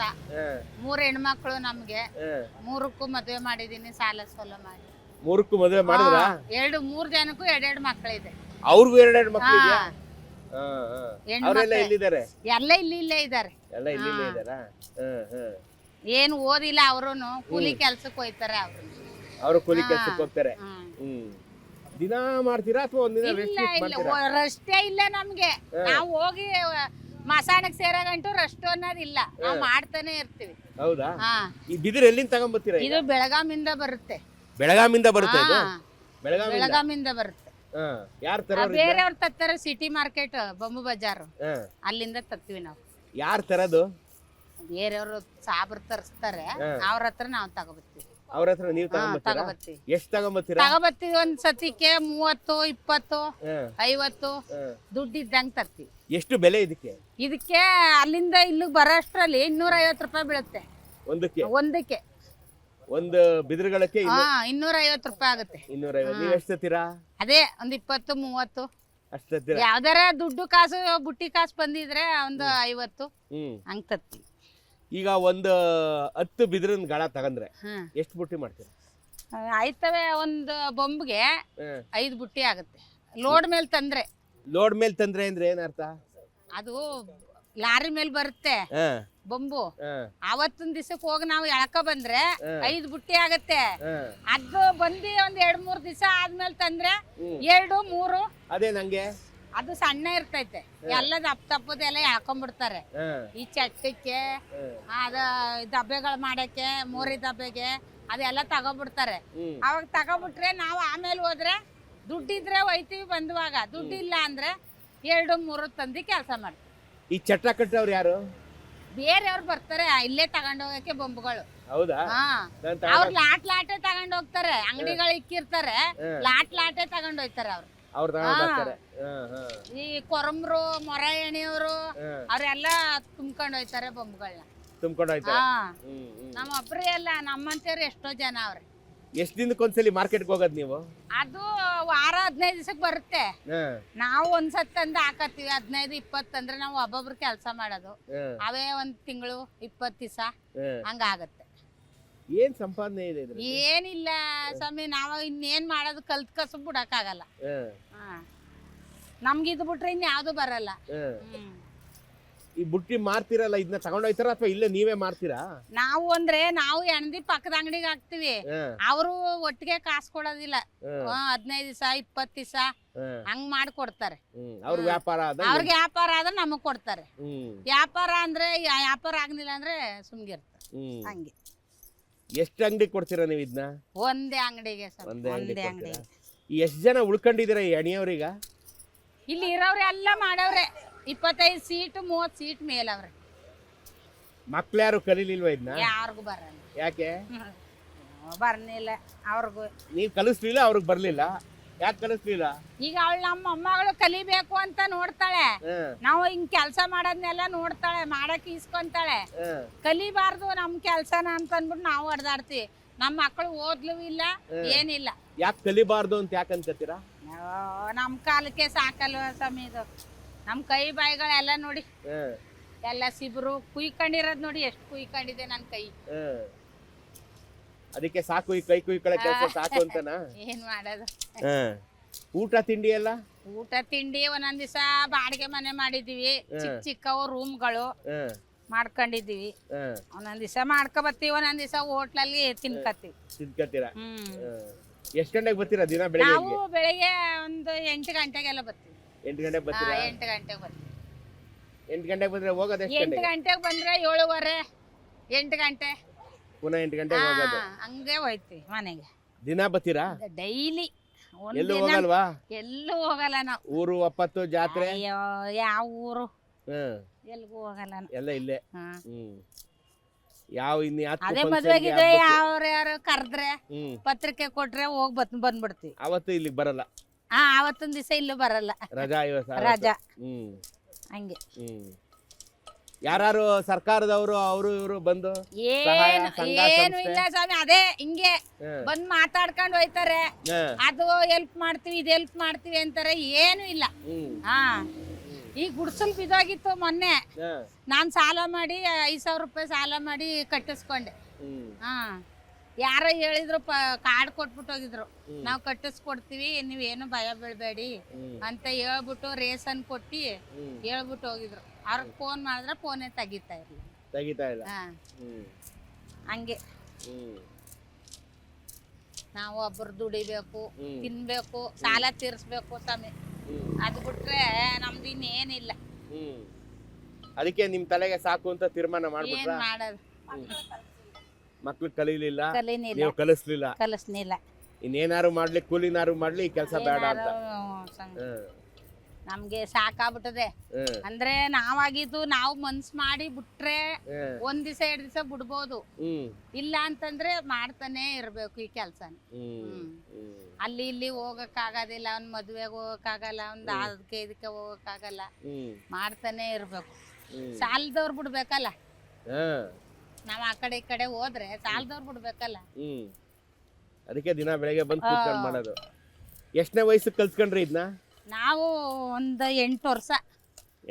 3 ಹೆಣ್ಮಕ್ಳು ನಮ್ಗೆ. 3ಕ್ಕೂ ಮದ್ವೆ ಮಾಡಿದೀನಿ, ಸಾಲ ಸೋಲ ಮಾಡಿ.
3ಕ್ಕೂ ಮದ್ವೆ ಮಾಡಿದ್ರಾ?
3 ಜನಕ್ಕೂ 2 ಮಕ್ಕಳಿದೆ.
ಅವ್ರಿಗೂ 2 ಮಕ್ಕಳು ಇದೆಯಾ? ಅವರೆಲ್ಲ ಎಲ್ಲಿದ್ದಾರೆ?
ಎಲ್ಲ ಇಲ್ಲೇ ಇದ್ದಾರೆ.
ಎಲ್ಲ ಇಲ್ಲೇ ಇದ್ದಾರಾ?
ಏನು ಓದಿಲ್ಲ, ಅವ್ರುನು ಕೂಲಿ ಕೆಲ್ಸಕ್ಕೆ ಹೋಯ್ತಾರೆ.
ಅವರು ಕೂಲಿ ಕೆಲ್ಸಕ್ಕೆ ಹೋಗ್ತಾರೆ. ದಿನ ಮಾಡ್ತೀರಾ ಅಥವಾ ಒಂದಿನ
ಇಲ್ಲ ರಷ್ಟೇ ಇಲ್ಲ ನಮ್ಗೆ. ನಾವು ಹೋಗಿ ಮಸಾಣಕ್ ಸೇರಾಗಂಟು ರಷ್ಟು ಅನ್ನೋದಿಲ್ಲ, ನಾವು ಮಾಡ್ತಾನೆ ಇರ್ತೀವಿ.
ಹೌದಾ? ಈ ಬಿದಿರು ಎಲ್ಲಿಂದ ತಗೊಂಡ್ಬರ್ತೀರಾ?
ಇದು ಬೆಳಗಾಮಿಂದ ಬರುತ್ತೆ.
ಬೆಳಗಾಮಿಂದ ಬರುತ್ತೆ ಇದು?
ಬೆಳಗಾಮಿಂದ ಬರುತ್ತೆ.
ಯಾರು ತರೋರು?
ಬೇರೆಯವ್ರ ತತ್ತಾರೆ, ಸಿಟಿ ಮಾರ್ಕೆಟ್, ಬೊಂಬು ಬಜಾರ್, ಅಲ್ಲಿಂದ ತತ್ತೀವಿ ನಾವು.
ಯಾರು ತರೋದು?
ಬೇರೆಯವರು ಸಾಬ್ರು ತರಿಸ್ತಾರೆ, ಅವ್ರ ಹತ್ರ ನಾವು ತಗೋಬರ್ತೀವಿ.
ಅವ್ರ ಹತ್ರ ನೀವು ತಗೊಂಡ್ಬರ್ತೀವಿ? ಎಷ್ಟು ತಗೊಂಡ್ಬರ್ತೀರಾ?
ತಗೋಬರ್ತೀವಿ ಒಂದ್ ಸತಿಗೆ 30, 20, 50 ದುಡ್ಡು ಇದ್ದಂಗೆ ತರ್ತೀವಿ.
ಎಷ್ಟು ಬೆಲೆ ಇದಕ್ಕೆ?
ಇದಕ್ಕೆ ಅಲ್ಲಿಂದ ಇಲ್ಲಿಗೆ ಬರೋಷ್ಟ್ರಲ್ಲಿ 250 ರೂಪಾಯಿ ಬೀಳುತ್ತೆ ಒಂದಕ್ಕೆ.
ಒಂದು ಬಿದಿರುಗಳಕ್ಕೆ
250 ರೂಪಾಯಿ ಆಗುತ್ತೆ.
250. ನೀವ್ ಎಷ್ಟು ತತ್ತೀರಾ?
ಅದೇ ಒಂದ್ 20, 30
ಅಷ್ಟು ತತ್ತೀರಾ?
ಯಾವ್ದಾರ ದುಡ್ಡು ಕಾಸು ಬುಟ್ಟಿ ಕಾಸು ಬಂದಿದ್ರೆ ಒಂದು 50 ಹಂಗ್ ತತ್ತೀವಿ.
ಈಗ ಒಂದು 10 ಬಿದಿರಿನ ಗಾಳ ತಗಂಡ್ರೆ ಎಷ್ಟು ಬುಟ್ಟಿ ಮಾಡ್ತೀರಾ?
ಆಯ್ತವೆ, ಒಂದು ಬೊಂಬ್ಗೆ 5 ಬುಟ್ಟಿ ಆಗುತ್ತೆ. ಲೋಡ್ ಮೇಲೆ ತಂದ್ರೆ.
ಲೋಡ್ ಮೇಲೆ ತಂದ್ರೆ ಅಂದ್ರೆ ಏನರ್ಥ? ಅದು
ಲಾರಿ ಮೇಲೆ ಬರುತ್ತೆ ಬೊಂಬು. ಅವತ್ತಿನ ದಿವಸಕ್ಕೆ ಹೋಗಿ ನಾವು ಎಳ್ಕ ಬಂದ್ರೆ 5 ಬುಟ್ಟಿ ಆಗತ್ತೆ. ಅದು ಬಂದು ಒಂದ್ 2-3 ದಿವಸ ಆದ್ಮೇಲೆ ತಂದ್ರೆ 2, 3.
ಅದೇ ನಂಗೆ
ಅದು ಸಣ್ಣ ಇರ್ತೈತೆ, ಎಲ್ಲ ತಪ್ಪದೆಲ್ಲ ಎಳ್ಕೊಂಡ್ಬಿಡ್ತಾರೆ. ಈ ಚಟ್ಟಕ್ಕೆ, ಅದ ದಬ್ಬೆಗಳು ಮಾಡಕ್ಕೆ, ಮೋರಿ ದಬ್ಬೆಗೆ ಅದೆಲ್ಲ ತಗೋಬಿಡ್ತಾರೆ. ಅವಾಗ ತಗೋಬಿಟ್ರೆ ನಾವು ಆಮೇಲೆ ಹೋದ್ರೆ ದುಡ್ಡಿದ್ರೆ ಒಯ್ತೀವಿ, ಬಂದುವಾಗ ದುಡ್ಡಿಲ್ಲ ಅಂದ್ರೆ 2, 3 ತಂದು ಕೆಲಸ ಮಾಡ್ತೀವಿ.
ಈ ಚಟ್ಟ ಕಟ್ಟವ್ರು ಯಾರು?
ಬೇರೆಯವ್ರು ಬರ್ತಾರೆ ಇಲ್ಲೇ ತಗೊಂಡೋಗಕ್ಕೆ ಬೊಂಬುಗಳು.
ಹೌದಾ?
ಅವ್ರು ಲಾಟೆ ತಗೊಂಡ್ ಹೋಗ್ತಾರೆ, ಅಂಗಡಿಗಳು ಇಕ್ಕಿರ್ತಾರೆ, ಲಾಟೆ ತಗೊಂಡ್ ಹೋಗ್ತಾರೆ ಅವ್ರು. ಈ ಕೊರಮ್ರು, ಮೊರ ಎಣಿಯವರು ಅವ್ರೆಲ್ಲ ತುಂಬ್ಕೊಂಡ್ ಹೋಯ್ತಾರೆ ಬೊಂಬುಗಳನ್ನ. ನಮ್ಮ ಒಬ್ರೇ ಅಲ್ಲ, ನಮ್ಮಂತೇರು ಎಷ್ಟೋ ಜನ ಅವ್ರೆ.
ಎಷ್ಟ್ ದಿನಕ್ಕೊಂದ್ಸಲಿ ಮಾರ್ಕೆಟ್ಗೆ ಹೋಗೋದ್ ನೀವು?
ಅದು ವಾರ 15 ದಿವಸಕ್ಕೆ ಬರುತ್ತೆ. ನಾವು ಒಂದ್ಸತ್ ತಂದು ಹಾಕತ್ತೀವಿ. 15-20 ಅಂದ್ರೆ ನಾವು ಒಬ್ಬೊಬ್ರು ಕೆಲಸ ಮಾಡೋದು. ಅವೇ 1 ತಿಂಗಳು 20 ದಿವಸ ಹಂಗಾಗತ್ತೆ.
ಏನ್ ಸಂಪಾದನೆ ಇದೆ?
ಏನಿಲ್ಲ ಸ್ವಾಮಿ, ನಾವು ಇನ್ನೇನ್ ಮಾಡೋದು, ಕಲ್ತ್ ಕಸಬ್ ಬಿಡಕ್ಕಾಗಲ್ಲ. ನಮ್ಗೆ ಇದು ಬಿಟ್ರೆ ಇನ್ಯಾವ್ದು ಬರಲ್ಲ.
ಈ ಬುಟ್ಟಿ ಮಾರ್ತಿರಲ್ಲ, ಇದನ್ನ ತಗೊಂಡೋಯ್ತಾರ ಅಥವಾ ಇಲ್ಲೇ ನೀವೇ ಮಾರ್ತೀರಾ?
ನಾವು ಅಂದ್ರೆ ನಾವು ಎಣ್ದಿ ಪಕ್ಕದ ಅಂಗಡಿಗೆ ಹಾಕ್ತಿವಿ. ಅವರು ಒಟ್ಟಿಗೆ ಕಾಸು ಕೊಡೋದಿಲ್ಲ. 15 ದಿವಸ 20 ದಿವಸ ಹಂಗ್ ಮಾಡ್ಕೊಡ್ತಾರೆ. ಅವ್ರಿಗೆ ವ್ಯಾಪಾರ ಆದ್ರೆ ನಮಗ್ ಕೊಡ್ತಾರೆ. ವ್ಯಾಪಾರ ಆಗ್ಲಿಲ್ಲ ಅಂದ್ರೆ ಸುಮ್ಗಿರ್ತಾರೆ. ಹಂಗೆ.
ಎಷ್ಟು ಅಂಗಡಿ ಕೊಡ್ತೀರಾ ನೀವು ಇದನ್ನ?
ಒಂದೇ ಅಂಗಡಿಗೆ.
ಎಷ್ಟ್ ಜನ ಉಳ್ಕೊಂಡಿದ್ದೀರಾ ಈ ಅಣಿಯವ್ರೀಗ?
ಇಲ್ಲಿ ಇರೋವ್ರೆ ಎಲ್ಲ ಮಾಡವ್ರೆ. 25 ಸೀಟ್ 30 ಸೀಟ್ ಮೇಲವ್ರೆ.
ಮಕ್ಳು ಯಾರು ಕಲೀಲಿಲ್ವಾ ಇದನ್ನ?
ಯಾರಿಗೂ ಬರಲ್ಲ.
ಯಾಕೆ?
ಬರ್ನಿಲ್ಲ ಅವ್ರಿಗೂ.
ನೀವ್ ಕಲಿಸ್ಲಿಲ್ಲ, ಅವ್ರಿಗೆ ಬರ್ಲಿಲ್ಲ. ಯಾಕೆ ಕಲಿಸ್ಲಿಲ್ಲ?
ಈಗ ಅವಳು ನಮ್ಮ ಮೊಮ್ಮಗಳು ಕಲಿಬೇಕು ಅಂತ ನೋಡ್ತಾಳೆ. ನಾವು ಹಿಂಗ್ ಕೆಲ್ಸ ಮಾಡೋದ್ನೆಲ್ಲ ನೋಡ್ತಾಳೆ, ಮಾಡಕ್ ಇಸ್ಕೊಂತಾಳೆ. ಕಲಿಬಾರ್ದು ನಮ್ ಕೆಲ್ಸನ ಅಂತ ಅಂದ್ಬಿಟ್ಟು ನಾವು ಹೊಡೆದಾಡ್ತೀವಿ. ನಮ್ಮ ಮಕ್ಕಳು ಓದ್ಲು ಇಲ್ಲ, ಏನಿಲ್ಲ.
ಯಾಕೆ ಕಲಿಬಾರ್ದು ಅಂತ ಯಾಕೆ ಅನ್ಕೋತೀರಾ?
ನಮ್ ಕಾಲಕ್ಕೆ ಸಾಕಲ್ವ ಸ್ವಾಮಿ ಇದು. ನಮ್ ಕೈ ಬಾಯಿಗಳೆಲ್ಲ ನೋಡಿ ಎಲ್ಲ ಸಿಬ್ರು ಕುಯ್ಕೊಂಡಿರೋದ್ ನೋಡಿ, ಎಷ್ಟು ಕುಯ್ಕೊಂಡಿದೆ ನನ್ ಕೈ.
ಅದಕ್ಕೆ ಸಾಕು, ಈ ಕೈ ಕುಯ್ಕೊಳ್ಳೋ ಕೆಲಸ ಸಾಕು ಅಂತನಾ?
ಏನ್ ಮಾಡೋದು.
ಊಟ ತಿಂಡಿ ಎಲ್ಲ?
ಊಟ ತಿಂಡಿ ಒಂದೊಂದ್ ದಿವಸ ಬಾಡಿಗೆ ಮನೆ ಮಾಡಿದೀವಿ, ಚಿಕ್ಕ ಚಿಕ್ಕವು ರೂಮ್ಗಳು ಮಾಡ್ಕೊಂಡಿದೀವಿ. ಒಂದೊಂದ್ ದಿವಸ ಮಾಡ್ಕೊ ಬರ್ತೀವಿ, ಒಂದೊಂದ್ ದಿವಸ ಹೋಟ್ಲಲ್ಲಿ
ತಿನ್ಕತ್ತೀರಾ? ಎಷ್ಟ್ ಗಂಟೆಗೆ ಬರ್ತೀರಾ ದಿನ ಬೆಳಿಗ್ಗೆ?
ನಾವು ಬೆಳಿಗ್ಗೆ ಒಂದು 8 ಗಂಟೆಗೆಲ್ಲ ಬರ್ತೀವಿ.
8 ಗಂಟೆಗೆ ಬರ್ತೀರಾ?
8 ಗಂಟೆಗೆ ಬರ್ತೀವಿ.
8 ಗಂಟೆಗೆ ಬಂದ್ರೆ ಹೋಗೋದು ಎಷ್ಟು
8 ಗಂಟೆಗೆ ಬಂದ್ರೆ 7:15 8 ಗಂಟೆ
ಪುನಃ 8 ಗಂಟೆಗೆ ಹೋಗೋದು.
ಹಂಗೆ ಹೋಯ್ತಿವಿ ಮನೆಗೆ.
ದಿನ ಬರ್ತೀರಾ?
ಡೈಲಿ.
ಎಲ್ಲೂ ಹೋಗಲ್ವಾ?
ಎಲ್ಲೂ ಹೋಗಲ್ಲ ನಾವು.
ಊರು ಒಪ್ಪತ್ತು ಜಾತ್ರೆ?
ಅಯ್ಯೋ ಯಾವ ಊರು ಎಲ್ಗೂ ಹೋಗಲ್ಲ ನಾವು.
ಎಲ್ಲ ಇಲ್ಲೇ. ಯಾವ
ಅದೇ ಮದ್ವೆಗಿದೆ ಯಾರು ಕರೆದ್ರೆ ಪತ್ರಿಕೆ ಕೊಟ್ರೆ ಹೋಗ್ ಬಂದ್ಬಿಡ್ತೀವಿ.
ಅವತ್ತು ಇಲ್ಲಿಗೆ ಬರಲ್ಲ?
ಅವತ್ತೊಂದ್ ದಿವಸ ಇಲ್ಲೂ ಬರಲ್ಲ,
ರಜಾ
ರಜಾ. ಹಂಗೆ
ಯಾರು ಸರ್ಕಾರದವರು ಅವರು ಇವರು ಬಂದು
ಏನು ಇಲ್ಲ ಸ್ವಾಮಿ, ಅದೇ ಹಿಂಗೆ ಬಂದ್ ಮಾತಾಡ್ಕೊಂಡು ಹೋಯ್ತಾರೆ. ಅದು ಹೆಲ್ಪ್ ಮಾಡ್ತೀವಿ, ಇದು ಹೆಲ್ಪ್ ಮಾಡ್ತೀವಿ ಅಂತಾರೆ, ಏನು ಇಲ್ಲ. ಈ ಗುಡ್ಸಲ್ ಬಿದ್ದೋಗಿತ್ತು ಮೊನ್ನೆ, ನಾನ್ ಸಾಲ ಮಾಡಿ 5,000 ರೂಪಾಯಿ ಸಾಲ ಮಾಡಿ ಕಟ್ಟಿಸ್ಕೊಂಡೆ. ಯಾರೋ ಹೇಳಿದ್ರು ಕಾರ್ಡ್ ಕೊಟ್ಬಿಟ್ಟು ಹೋಗಿದ್ರು, ನಾವು ಕಟ್ಟಿಸ್ಕೊಡ್ತೀವಿ, ನೀವೇನು ಭಯ ಬೀಳ್ಬೇಡಿ ಅಂತ ಹೇಳ್ಬಿಟ್ಟು ರೇಷನ್ ಕೊಟ್ಟಿ ಹೇಳ್ಬಿಟ್ಟು ಹೋಗಿದ್ರು. ಅವ್ರಿಗೆ ಫೋನ್ ಮಾಡಿದ್ರೆ ಫೋನೇ ತೆಗಿತಾ ಇಲ್ಲ. ಹಂಗೆ ನಾವು ಒಬ್ಬರು ದುಡಿಬೇಕು, ತಿನ್ಬೇಕು, ಸಾಲ ತೀರ್ಸ್ಬೇಕು ಸ್ವಾಮಿ. ಅದು ಬಿಟ್ರೆ ನಮ್ದು ಇನ್ನೇನಿಲ್ಲ.
ಅದಕ್ಕೆ ನಿಮ್ ತಲೆಗೆ ಸಾಕು ಅಂತ ತೀರ್ಮಾನ ಮಾಡ್ಬಿಟ್ರ?
ಏನ್ ಮಾಡೋದು,
ಮಕ್ಳು ಕಲೀಲಿಲ್ಲ,
ಕಲೀನಿಲ್ಲ,
ನೀವು ಕಲಿಸ್ಲಿಲ್ಲ. ಇನ್ನೇನಾರು ಮಾಡ್ಲಿ, ಕೂಲಿನಾರು ಮಾಡ್ಲಿ, ಈ ಕೆಲಸ ಬೇಡ ಅಂತ
ನಮ್ಗೆ ಸಾಕಾಗ್ಬಿಟ್ಟದೆ. ಅಂದ್ರೆ ನಾವಾಗಿದ್ದು ನಾವು ಮನ್ಸ್ ಮಾಡಿ ಬಿಟ್ರೆ 1 ದಿವಸ 2 ದಿವಸ ಬಿಡ್ಬೋದು, ಇಲ್ಲ ಅಂತಂದ್ರೆ ಮಾಡ್ತಾನೆ ಇರ್ಬೇಕು ಈ ಕೆಲ್ಸನ. ಅಲ್ಲಿ ಇಲ್ಲಿ ಹೋಗಕ್ಕಾಗೋದಿಲ್ಲ, ಒಂದ್ ಮದ್ವೆಗೆ ಹೋಗಕ್ಕಾಗಲ್ಲ, ಒಂದ್ ಅದಕ್ಕೆ ಇದಕ್ಕೆ ಹೋಗಕ್ಕಾಗಲ್ಲ, ಮಾಡ್ತಾನೆ ಇರ್ಬೇಕು. ಸಾಲದವ್ರು ಬಿಡ್ಬೇಕಲ್ಲ, ನಾವ್ ಆ ಕಡೆ ಈ ಕಡೆ ಹೋದ್ರೆ ಸಾಲದವ್ರು ಬಿಡ್ಬೇಕಲ್ಲ.
ಅದಕ್ಕೆ ದಿನ ಬೆಳಗ್ಗೆ ಬಂದು ಕೂತ್ಕೊಂಡು ಮಾಡೋದು. ಎಷ್ಟನೇ ವಯಸ್ಸಿಗೆ ಕಲ್ತ್ಕೊಂಡ್ರಿ ಇದನ್ನ?
ನಾವು ಒಂದು 8 ವರ್ಷ.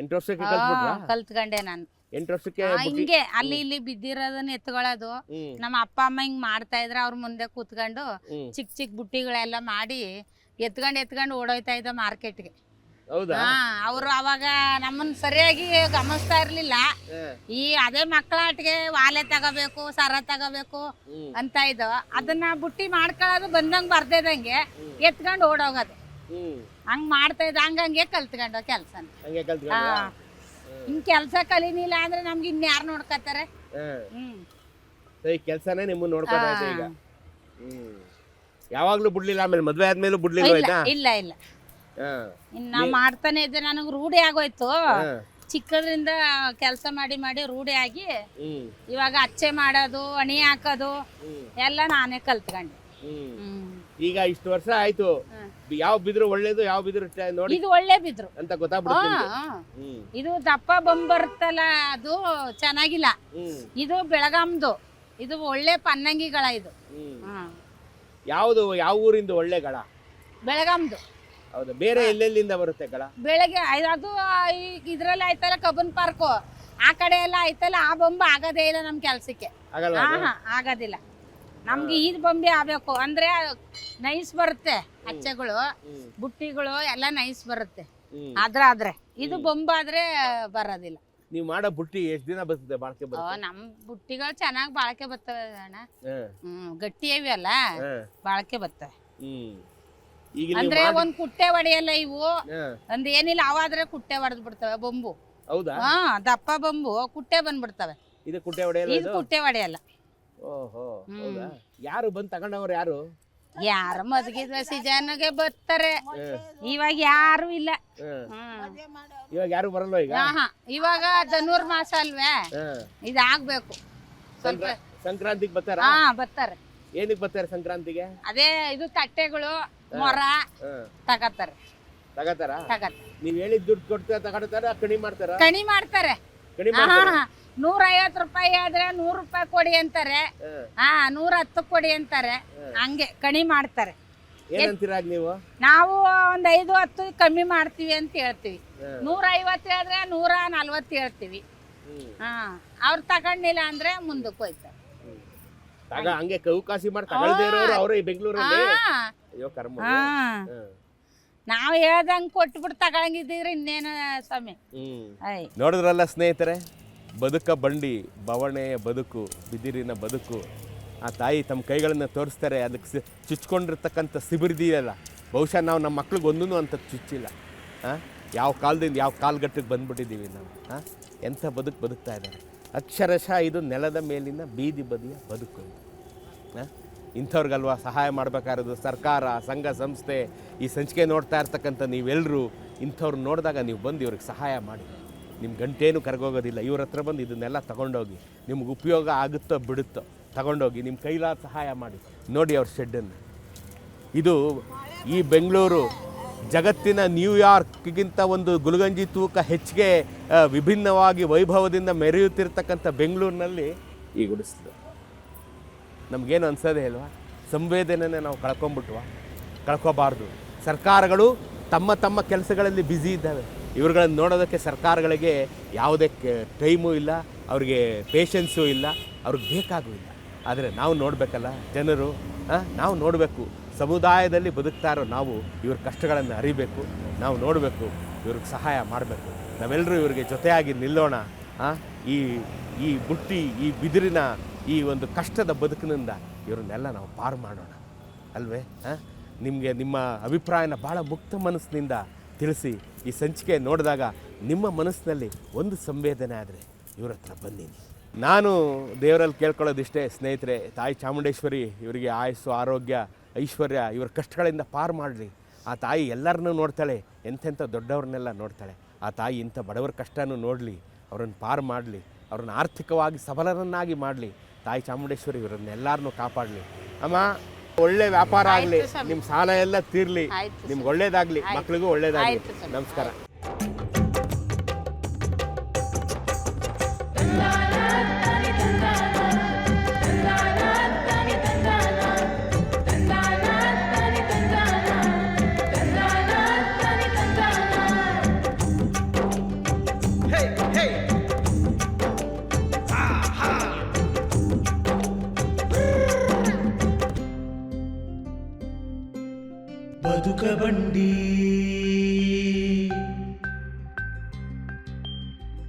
8 ವರ್ಷಕ್ಕೆ ಕಲ್ತ್ಬಿಟ್ರಾ?
ಕಲ್ತ್ಕೊಂಡೆ ನಾನು.
8 ವರ್ಷಕ್ಕೆ
ಹಿಂಗೆ ಅಲ್ಲಿ ಇಲ್ಲಿ ಬಿದ್ದಿರೋದನ್ನ ಎತ್ಕೊಳ್ಳೋದು. ನಮ್ಮ ಅಪ್ಪ ಅಮ್ಮ ಹಿಂಗ್ ಮಾಡ್ತಾ ಇದ್ರ ಅವ್ರ ಮುಂದೆ ಕೂತ್ಕೊಂಡು ಚಿಕ್ಕ ಚಿಕ್ಕ ಬುಟ್ಟಿಗಳೆಲ್ಲ ಮಾಡಿ ಎತ್ಕೊಂಡು ಓಡೋಯ್ತಾ ಇದ್ದ ಮಾರ್ಕೆಟ್ಗೆ.
ಹೌದಾ?
ಅವ್ರು ಅವಾಗ ನಮ್ಮನ್ನ ಸರಿಯಾಗಿ ಗಮನಿಸ್ತಾ ಇರ್ಲಿಲ್ಲ. ಈ ಅದೇ ಮಕ್ಕಳಾಟಿಗೆ ವಾಲೆ ತಗೋಬೇಕು, ಸರ ತಗೋಬೇಕು ಅಂತ ಇದ್ದು, ಅದನ್ನ ಬುಟ್ಟಿ ಮಾಡ್ಕೊಳ್ಳೋದು ಬಂದಂಗ್ ಬರ್ದೇದಂಗೆ ಎತ್ಕೊಂಡು ಓಡೋಗೋದು. ಹಂಗ್ ಮಾಡ್ತಾ ಇದ್ದ, ಹಂಗಂಗೆ ಕಲ್ತ್ಕೊಂಡ ಕೆಲ್ಸನ. ಹಿಂಗ್ ಕೆಲ್ಸ ಕಲೀನಿಲ್ಲ ಅಂದ್ರೆ ನಮ್ಗೆ ಇನ್ಯಾರು ನೋಡ್ಕೊತಾರೆ?
ಕೆಲ್ಸನೇ ನಿಮ್ಮನ್ನ ನೋಡ್ಕೊಂಡ ಈಗ. ಯಾವಾಗ್ಲೂ ಬಿಡ್ಲಿಲ್ಲ? ಆಮೇಲೆ ಮದ್ವೆ ಆದ್ಮೇಲೂ ಬಿಡ್ಲಿಲ್ಲ?
ಇಲ್ಲ ಇಲ್ಲ, ಇನ್ನ ಮಾಡ್ತಾನೆ ಇದ್ದೆ. ನನಗ್ ರೂಢಿ ಆಗೋಯ್ತು, ಚಿಕ್ಕದ್ರಿಂದ ಕೆಲಸ ಮಾಡಿ ಮಾಡಿ ರೂಢಿ ಆಗಿ ಇವಾಗ ಅಚ್ಚೆ ಮಾಡೋದು, ಅಣಿ ಹಾಕೋದು ಎಲ್ಲ ನಾನೇ ಕಲ್ತ್ಕೊಂಡೆ.
ಈಗ ಇಷ್ಟು ವರ್ಷ ಆಯ್ತು, ಯಾವ ಬಿದ್ರು ಒಳ್ಳೇದು, ಯಾವ ಬಿದ್ರು ನೋಡಿ
ಇದು ಒಳ್ಳೆ ಬಿದ್ರು
ಅಂತ ಗೊತ್ತಾಗ್ಬಿಡುತ್ತೆ.
ಇದು ದಪ್ಪ ಬಂದ್ ಬರುತ್ತಲ್ಲ, ಅದು ಚೆನ್ನಾಗಿಲ್ಲ. ಇದು ಬೆಳಗಾಂದು, ಇದು ಒಳ್ಳೆ ಪನ್ನಂಗಿಗಳ. ಇದು
ಯಾವ್ದು, ಯಾವ ಊರಿಂದ ಒಳ್ಳೆಗಳ?
ಬೆಳಗಾಂದು.
ಹೌದು, ಬೇರೆ ಎಲ್ಲೆಲ್ಲಿಂದ ಬರುತ್ತೆ ಗಳ?
ಬೆಳಗ್ಗೆ ಅದು ಇದ್ರಲ್ಲಿ ಆಯ್ತಲ್ಲ ಕಬ್ಬನ್ ಪಾರ್ಕು, ಆ ಕಡೆ ಎಲ್ಲ ಆಯ್ತಲ್ಲ, ಆ ಬೊಂಬ ಆಗದೇ ಇಲ್ಲ ನಮ್ ಕೆಲ್ಸಕ್ಕೆ. ಆಗೋದಿಲ್ಲ ನಮ್ಗೆ. ಈ ಬೊಂಬೆ ಆಗ್ಬೇಕು ಅಂದ್ರೆ ನೈಸ್ ಬರುತ್ತೆ, ಅಚ್ಚೆಗಳು ಬುಟ್ಟಿಗಳು ಎಲ್ಲ ನೈಸ್ ಬರುತ್ತೆ. ಆದ್ರೆ ಇದು ಬೊಂಬಾದ್ರೆ ಬರೋದಿಲ್ಲ.
ನೀವು ಮಾಡೋ ಬುಟ್ಟಿ ಎಷ್ಟ್ ದಿನ ಬರ್ತದೆ ಬಾಳಕೆ?
ನಮ್ ಬುಟ್ಟಿಗಳು ಚೆನ್ನಾಗಿ ಬಾಳಕೆ ಬರ್ತವೆ ಅಣ್ಣ. ಗಟ್ಟಿ ಅವಿ ಅಲ್ಲ, ಬಾಳಕೆ ಬರ್ತವೆ. ಅಂದ್ರೆ ಒಂದ್ ಕುಟ್ಟೆ ಹೊಡೆಯಲ್ಲ ಇವು, ಒಂದ್ ಏನಿಲ್ಲ ಅವಾದ್ರೆ ಕುಟ್ಟೆ ಹೊಡೆದ್ ಬಿಡ್ತವೆ ಬೊಂಬು.
ಹೌದಾ?
ದಪ್ಪ ಬೊಂಬು ಕುಟ್ಟೆ ಬಂದ್ಬಿಡ್ತವೆ.
ಇದು ಕುಟ್ಟೆ ಹೊಡೆಯಲ್ಲ?
ಇದು ಕುಟ್ಟೆ ಹೊಡೆಯಲ್ಲ.
ಓಹೋ, ಹೌದಾ? ಯಾರು ಬಂದ್ ತಗೊಂಡವ್ರು?
ಯಾರು ಮದ್ಗಿದ್ವ ಸೀಜನ್ಗೆ ಬರ್ತಾರೆ, ಇವಾಗ ಯಾರು ಇಲ್ಲ.
ಇವಾಗ ಯಾರು ಬರಲ್ಲ ಈಗ?
ಇವಾಗ ಧನುರ್ ಮಾಸ ಅಲ್ವೇ, ಇದಾಗ್ಬೇಕು.
ಸಂಕ್ರಾಂತಿಗೆ ಬರ್ತಾರ?
ಬರ್ತಾರೆ.
ಏನಕ್ಕೆ ಬರ್ತಾರೆ ಸಂಕ್ರಾಂತಿಗೆ?
ಅದೇ ಇದು ತಟ್ಟೆಗಳು, ಮೊರ ತಗತಾರೆ.
ನೀವ್ ಹೇಳಿದ ದುಡ್ಡು ಕೊಡ್ತಾ ತಗೊಳ್ತಾರ, ಕಣಿ ಮಾಡ್ತಾರ?
ಕಣಿ ಮಾಡ್ತಾರೆ. 150 ರೂಪಾಯಿ ಆದ್ರೆ 100 ರೂಪಾಯಿ ಕೊಡಿ ಅಂತಾರೆ, 110 ಕೊಡಿ ಅಂತಾರೆ, ಹಂಗೆ ಕಣಿ ಮಾಡ್ತಾರೆ.
ಏನಂತೀರಾ ನೀವು?
ನಾವು ಒಂದ್ 5-10 ಕಮ್ಮಿ ಮಾಡ್ತೀವಿ ಅಂತ ಹೇಳ್ತೀವಿ. 150 ಹೇಳಿದ್ರೆ 140 ಹೇಳ್ತೀವಿ. ಹಾ, ಅವ್ರು ತಗೊಂಡಿಲ್ಲ ಅಂದ್ರೆ ಮುಂದಕ್ಕೆ ಹೋಯ್ತಾರೆ.
ಹಂಗೆ ಕೌಕಾಸಿ ಮಾಡಿ ತಗೊಳ್ದೇ ಇರೋರು ಅವರೇ ಬೆಂಗಳೂರಲ್ಲಿ. ಅಯ್ಯೋ ಕರ್ಮ.
ನಾವ್ ಹೇಳ್ದಂಗ್ ಕೊಟ್ಬಿಟ್ಟು ತಗೊಳಂಗಿದ್ದೀರಿ ಇನ್ನೇನು ಸ್ವಾಮಿ.
ನೋಡಿದ್ರಲ್ಲ ಸ್ನೇಹಿತರೆ, ಬದುಕ ಬಂಡಿ, ಬವಣೆಯ ಬದುಕು, ಬಿದಿರಿನ ಬದುಕು. ಆ ತಾಯಿ ತಮ್ಮ ಕೈಗಳನ್ನು ತೋರಿಸ್ತಾರೆ. ಅದಕ್ಕೆ ಚುಚ್ಕೊಂಡಿರ್ತಕ್ಕಂಥ ಸಿಬಿರಿದೆಯಲ್ಲ, ಬಹುಶಃ ನಾವು ನಮ್ಮ ಮಕ್ಳಿಗೆ ಒಂದೂ ಅಂತ ಚುಚ್ಚಿಲ್ಲ. ಯಾವ ಕಾಲದಿಂದ ಯಾವ ಕಾಲ್ಗಟ್ಟಿಗೆ ಬಂದ್ಬಿಟ್ಟಿದ್ದೀವಿ ನಾವು. ಎಂಥ ಬದುಕ್ತಾ ಇದ್ದಾರೆ. ಅಕ್ಷರಶಃ ಇದು ನೆಲದ ಮೇಲಿನ ಬೀದಿ ಬದಿಯ ಬದುಕು. ಇಂಥವ್ರಿಗಲ್ವಾ ಸಹಾಯ ಮಾಡಬೇಕಾಗಿರೋದು. ಸರ್ಕಾರ, ಸಂಘ ಸಂಸ್ಥೆ, ಈ ಸಂಚಿಕೆ ನೋಡ್ತಾ ಇರ್ತಕ್ಕಂಥ ನೀವೆಲ್ಲರೂ ಇಂಥವ್ರು ನೋಡಿದಾಗ ನೀವು ಬಂದು ಇವ್ರಿಗೆ ಸಹಾಯ ಮಾಡಿ. ನಿಮ್ಮ ಗಂಟೇನು ಕರಗೋಗೋದಿಲ್ಲ. ಇವ್ರ ಹತ್ರ ಬಂದು ಇದನ್ನೆಲ್ಲ ತಗೊಂಡೋಗಿ, ನಿಮ್ಗೆ ಉಪಯೋಗ ಆಗುತ್ತೋ ಬಿಡುತ್ತೋ ತಗೊಂಡೋಗಿ ನಿಮ್ಮ ಕೈಲಾದ ಸಹಾಯ ಮಾಡಿ. ನೋಡಿ ಅವ್ರ ಶೆಡ್ಡನ್ನು. ಇದು ಈ ಬೆಂಗಳೂರು ಜಗತ್ತಿನ ನ್ಯೂಯಾರ್ಕ್ಗಿಂತ ಒಂದು ಗುಲ್ಗಂಜಿ ತೂಕ ಹೆಚ್ಚಿಗೆ ವಿಭಿನ್ನವಾಗಿ ವೈಭವದಿಂದ ಮೆರೆಯುತ್ತಿರ್ತಕ್ಕಂಥ ಬೆಂಗಳೂರಿನಲ್ಲಿ ಈ ಗುಡಿಸ್ಲು. ನಮಗೇನು ಅನ್ಸೋದೇ ಇಲ್ವಾ? ಸಂವೇದನೆನೇ ನಾವು ಕಳ್ಕೊಬಾರ್ದು. ಸರ್ಕಾರಗಳು ತಮ್ಮ ತಮ್ಮ ಕೆಲಸಗಳಲ್ಲಿ ಬ್ಯುಸಿ ಇದ್ದಾವೆ. ಇವ್ರುಗಳನ್ನು ನೋಡೋದಕ್ಕೆ ಸರ್ಕಾರಗಳಿಗೆ ಯಾವುದೇ ಟೈಮೂ ಇಲ್ಲ, ಅವ್ರಿಗೆ ಪೇಷನ್ಸು ಇಲ್ಲ, ಅವ್ರಿಗೆ ಬೇಕಾಗೂ ಇಲ್ಲ. ಆದರೆ ನಾವು ನೋಡಬೇಕಲ್ಲ ಜನರು, ನಾವು ನೋಡಬೇಕು. ಸಮುದಾಯದಲ್ಲಿ ಬದುಕ್ತಾ ಇರೋ ನಾವು ಇವ್ರ ಕಷ್ಟಗಳನ್ನು ಅರಿಬೇಕು. ನಾವು ನೋಡಬೇಕು, ಇವ್ರಿಗೆ ಸಹಾಯ ಮಾಡಬೇಕು. ನಾವೆಲ್ಲರೂ ಇವ್ರಿಗೆ ಜೊತೆಯಾಗಿ ನಿಲ್ಲೋಣ. ಈ ಬುಟ್ಟಿ, ಈ ಬಿದಿರಿನ ಈ ಒಂದು ಕಷ್ಟದ ಬದುಕಿನಿಂದ ಇವ್ರನ್ನೆಲ್ಲ ನಾವು ಪಾರು ಮಾಡೋಣ ಅಲ್ವೇ? ನಿಮಗೆ ನಿಮ್ಮ ಅಭಿಪ್ರಾಯನ ಭಾಳ ಮುಕ್ತ ಮನಸ್ಸಿನಿಂದ ತಿಳಿಸಿ. ಈ ಸಂಚಿಕೆ ನೋಡಿದಾಗ ನಿಮ್ಮ ಮನಸ್ಸಿನಲ್ಲಿ ಒಂದು ಸಂವೇದನೆ ಆದರೆ ಇವ್ರ ಹತ್ರ ಬನ್ನಿ. ನಾನು ದೇವರಲ್ಲಿ ಕೇಳ್ಕೊಳ್ಳೋದಿಷ್ಟೇ ಸ್ನೇಹಿತರೆ, ತಾಯಿ ಚಾಮುಂಡೇಶ್ವರಿ ಇವರಿಗೆ ಆಯುಸ್ಸು, ಆರೋಗ್ಯ, ಐಶ್ವರ್ಯ, ಇವ್ರ ಕಷ್ಟಗಳಿಂದ ಪಾರು ಮಾಡಲಿ. ಆ ತಾಯಿ ಎಲ್ಲರನ್ನೂ ನೋಡ್ತಾಳೆ, ಎಂತೆಂಥ ದೊಡ್ಡವ್ರನ್ನೆಲ್ಲ ನೋಡ್ತಾಳೆ. ಆ ತಾಯಿ ಇಂಥ ಬಡವರ ಕಷ್ಟನೂ ನೋಡಲಿ, ಅವ್ರನ್ನ ಪಾರು ಮಾಡಲಿ, ಅವ್ರನ್ನ ಆರ್ಥಿಕವಾಗಿ ಸಬಲರನ್ನಾಗಿ ಮಾಡಲಿ. ತಾಯಿ ಚಾಮುಂಡೇಶ್ವರಿ ಇವರನ್ನೆಲ್ಲರನ್ನೂ ಕಾಪಾಡಲಿ. ಅಮ್ಮ, ಒಳ್ಳೆ ವ್ಯಾಪಾರ ಆಗಲಿ, ನಿಮ್ಮ ಸಾಲ ಎಲ್ಲ ತೀರಲಿ, ನಿಮ್ಗೆ ಒಳ್ಳೇದಾಗಲಿ, ಮಕ್ಳಿಗೂ ಒಳ್ಳೇದಾಗಲಿ. ನಮಸ್ಕಾರ.
ಬದುಕ ಬಂಡಿ,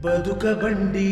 ಬದುಕ ಬಂಡಿ.